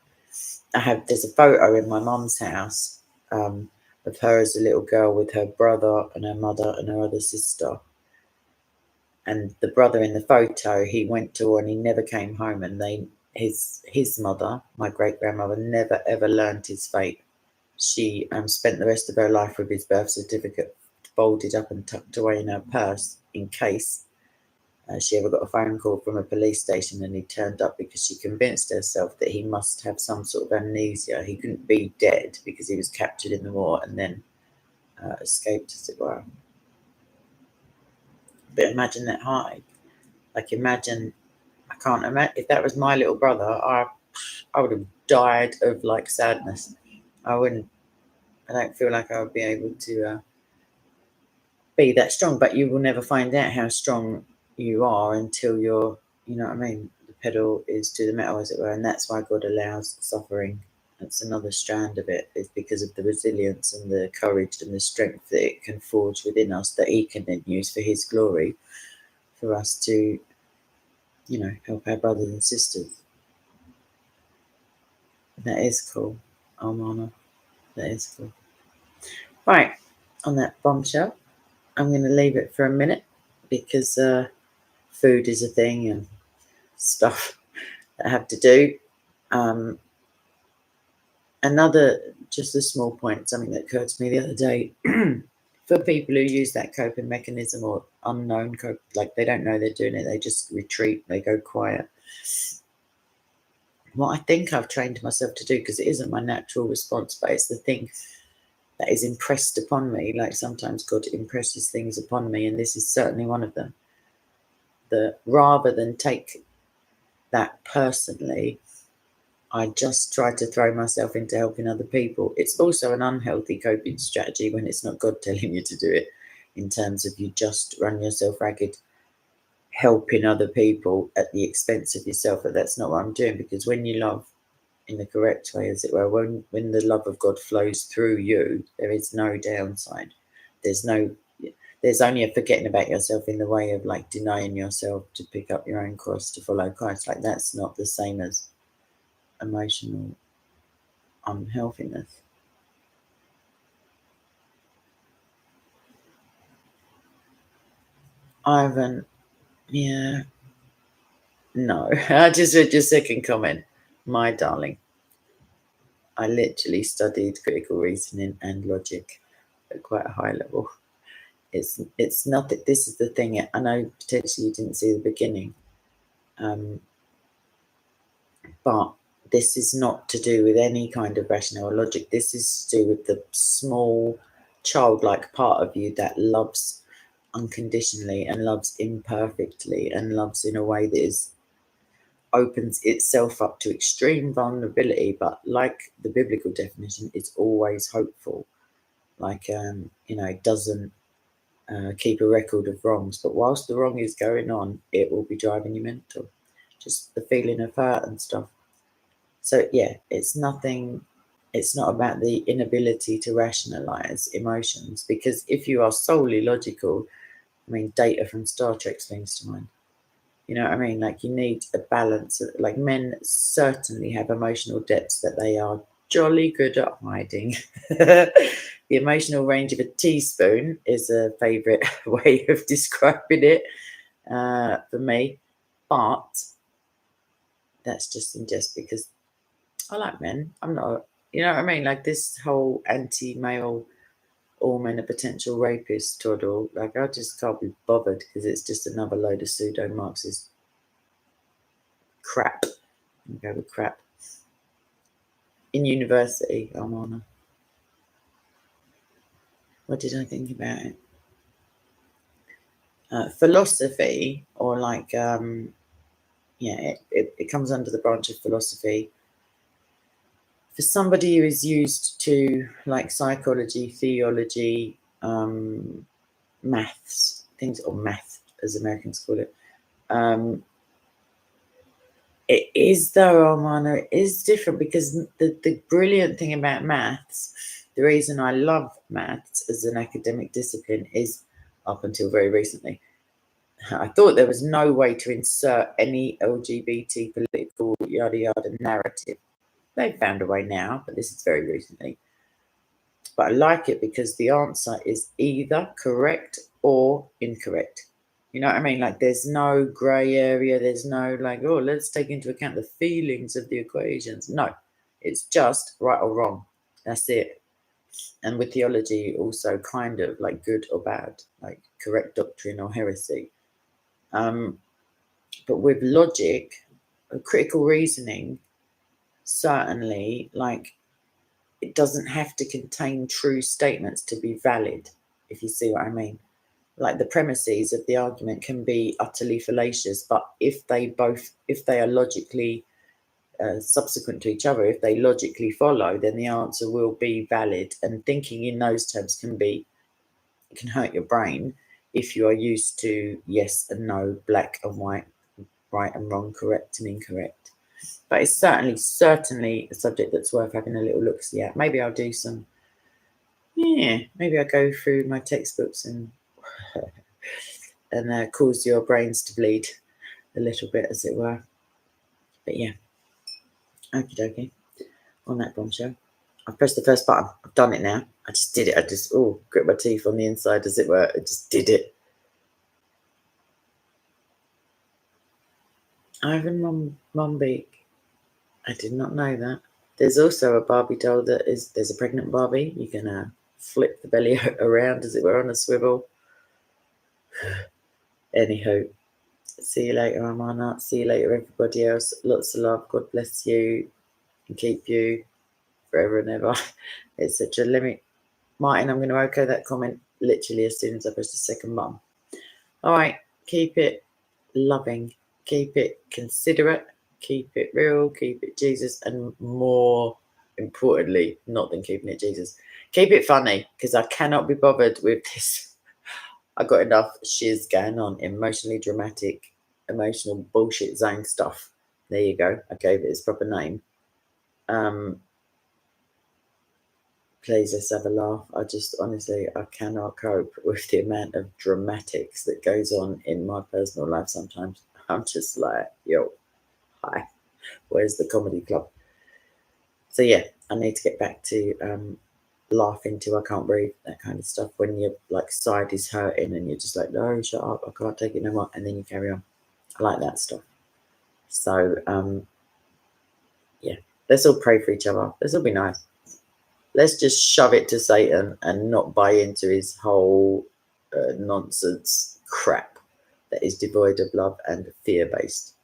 there's a photo in my mum's house of her as a little girl with her brother and her mother and her other sister. And the brother in the photo, he went to war and he never came home. And his mother, my great grandmother, never ever learned his fate. She spent the rest of her life with his birth certificate folded up and tucked away in her purse in case she ever got a phone call from a police station, and he turned up because she convinced herself that he must have some sort of amnesia. He couldn't be dead because he was captured in the war and then escaped, as it were. But imagine that heartache. Like, imagine, I can't imagine, if that was my little brother, I would have died of like sadness. I wouldn't, I don't feel like I would be able to be that strong, but you will never find out how strong you are until you're, you know what I mean? The pedal is to the metal, as it were, and that's why God allows suffering. That's another strand of it, is because of the resilience and the courage and the strength that it can forge within us, that He can then use for His glory, for us to, you know, help our brothers and sisters. And that is cool, Almana. That is cool. Right, on that bombshell, I'm going to leave it for a minute because food is a thing and stuff that I have to do. Just a small point, something that occurred to me the other day. For people who use that coping mechanism or unknown cope, like they don't know they're doing it, they just retreat, they go quiet. What I think I've trained myself to do, because it isn't my natural response, but it's the thing that is impressed upon me. Like sometimes God impresses things upon me, and this is certainly one of them. That rather than take that personally, I just try to throw myself into helping other people. It's also an unhealthy coping strategy when it's not God telling you to do it, in terms of you just run yourself ragged helping other people at the expense of yourself. But that's not what I'm doing, because when you love in the correct way, as it were, when the love of God flows through you, there is no downside. There's only a forgetting about yourself in the way of like denying yourself to pick up your own cross to follow Christ. Like that's not the same as emotional unhealthiness. Ivan, yeah, no. I just read your second comment. My darling, I literally studied critical reasoning and logic at quite a high level. It's not that this is the thing. I know potentially you didn't see the beginning, but this is not to do with any kind of rationale or logic. This is to do with the small childlike part of you that loves unconditionally and loves imperfectly and loves in a way that is opens itself up to extreme vulnerability, but like the biblical definition, it's always hopeful. Like it doesn't keep a record of wrongs, but whilst the wrong is going on, it will be driving you mental. Just the feeling of hurt and stuff. So yeah, it's nothing. It's not about the inability to rationalize emotions, because if you are solely logical, I mean, Data from Star Trek springs to mind. You know what I mean? Like you need a balance. Like men certainly have emotional depths that they are jolly good at hiding. The emotional range of a teaspoon is a favourite way of describing it for me. But that's just because I like men. I'm not, you know what I mean? Like this whole anti-male, all men are potential rapists twaddle. Like I just can't be bothered because it's just another load of pseudo-Marxist crap. Go with crap. In university, Almana, what did I think about it? Philosophy, or like, it comes under the branch of philosophy. For somebody who is used to like psychology, theology, maths, things, or math as Americans call it, it is though, Almana, it is different, because the brilliant thing about maths, the reason I love maths as an academic discipline is, up until very recently, I thought there was no way to insert any LGBT political yada yada narrative. They've found a way now, but this is very recently. But I like it because the answer is either correct or incorrect. You know what I mean? Like there's no grey area. There's no like, oh, let's take into account the feelings of the equations. No, it's just right or wrong. That's it. And with theology, also kind of like good or bad, like correct doctrine or heresy. But with logic, critical reasoning, certainly, like, it doesn't have to contain true statements to be valid, if you see what I mean. Like, the premises of the argument can be utterly fallacious, but if they are logically subsequent to each other, if they logically follow, then the answer will be valid. And thinking in those terms can hurt your brain if you are used to yes and no, black and white, right and wrong, correct and incorrect. But it's certainly a subject that's worth having a little look see at. Maybe I'll do some, maybe I'll go through my textbooks and cause your brains to bleed a little bit, as it were. But yeah, okie dokie. On that bombshell, I've pressed the first button. I've done it now. I just did it. I just grit my teeth on the inside, as it were. I just did it. Ivan Mombeek. I did not know that. There's also a Barbie doll there's a pregnant Barbie. You can flip the belly around, as it were, on a swivel. Anywho, see you later, Amana. See you later, everybody else. Lots of love. God bless you and keep you forever and ever, etc. Let me, Martin, I'm going to echo that comment literally as soon as I press the second button. All right, keep it loving, keep it considerate, keep it real, keep it Jesus, and more importantly, not than keeping it Jesus, keep it funny, because I cannot be bothered with this. I got enough shiz going on, emotionally dramatic, emotional bullshit zone stuff. There you go. I gave it its proper name. Please, let's have a laugh. I just, honestly, I cannot cope with the amount of dramatics that goes on in my personal life sometimes. I'm just like, yo, hi, where's the comedy club? So yeah, I need to get back to laughing till I can't breathe, that kind of stuff. When your like side is hurting and you're just like, no, shut up, I can't take it no more, and then you carry on. I like that stuff. So yeah, let's all pray for each other. Let's all be nice. Let's just shove it to Satan and not buy into his whole nonsense crap that is devoid of love and fear-based.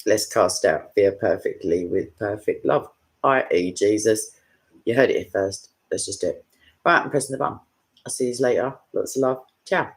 Let's cast out fear perfectly with perfect love, i.e. Jesus. You heard it here first. Let's just do it. Right, I'm pressing the button. I'll see you later. Lots of love. Ciao.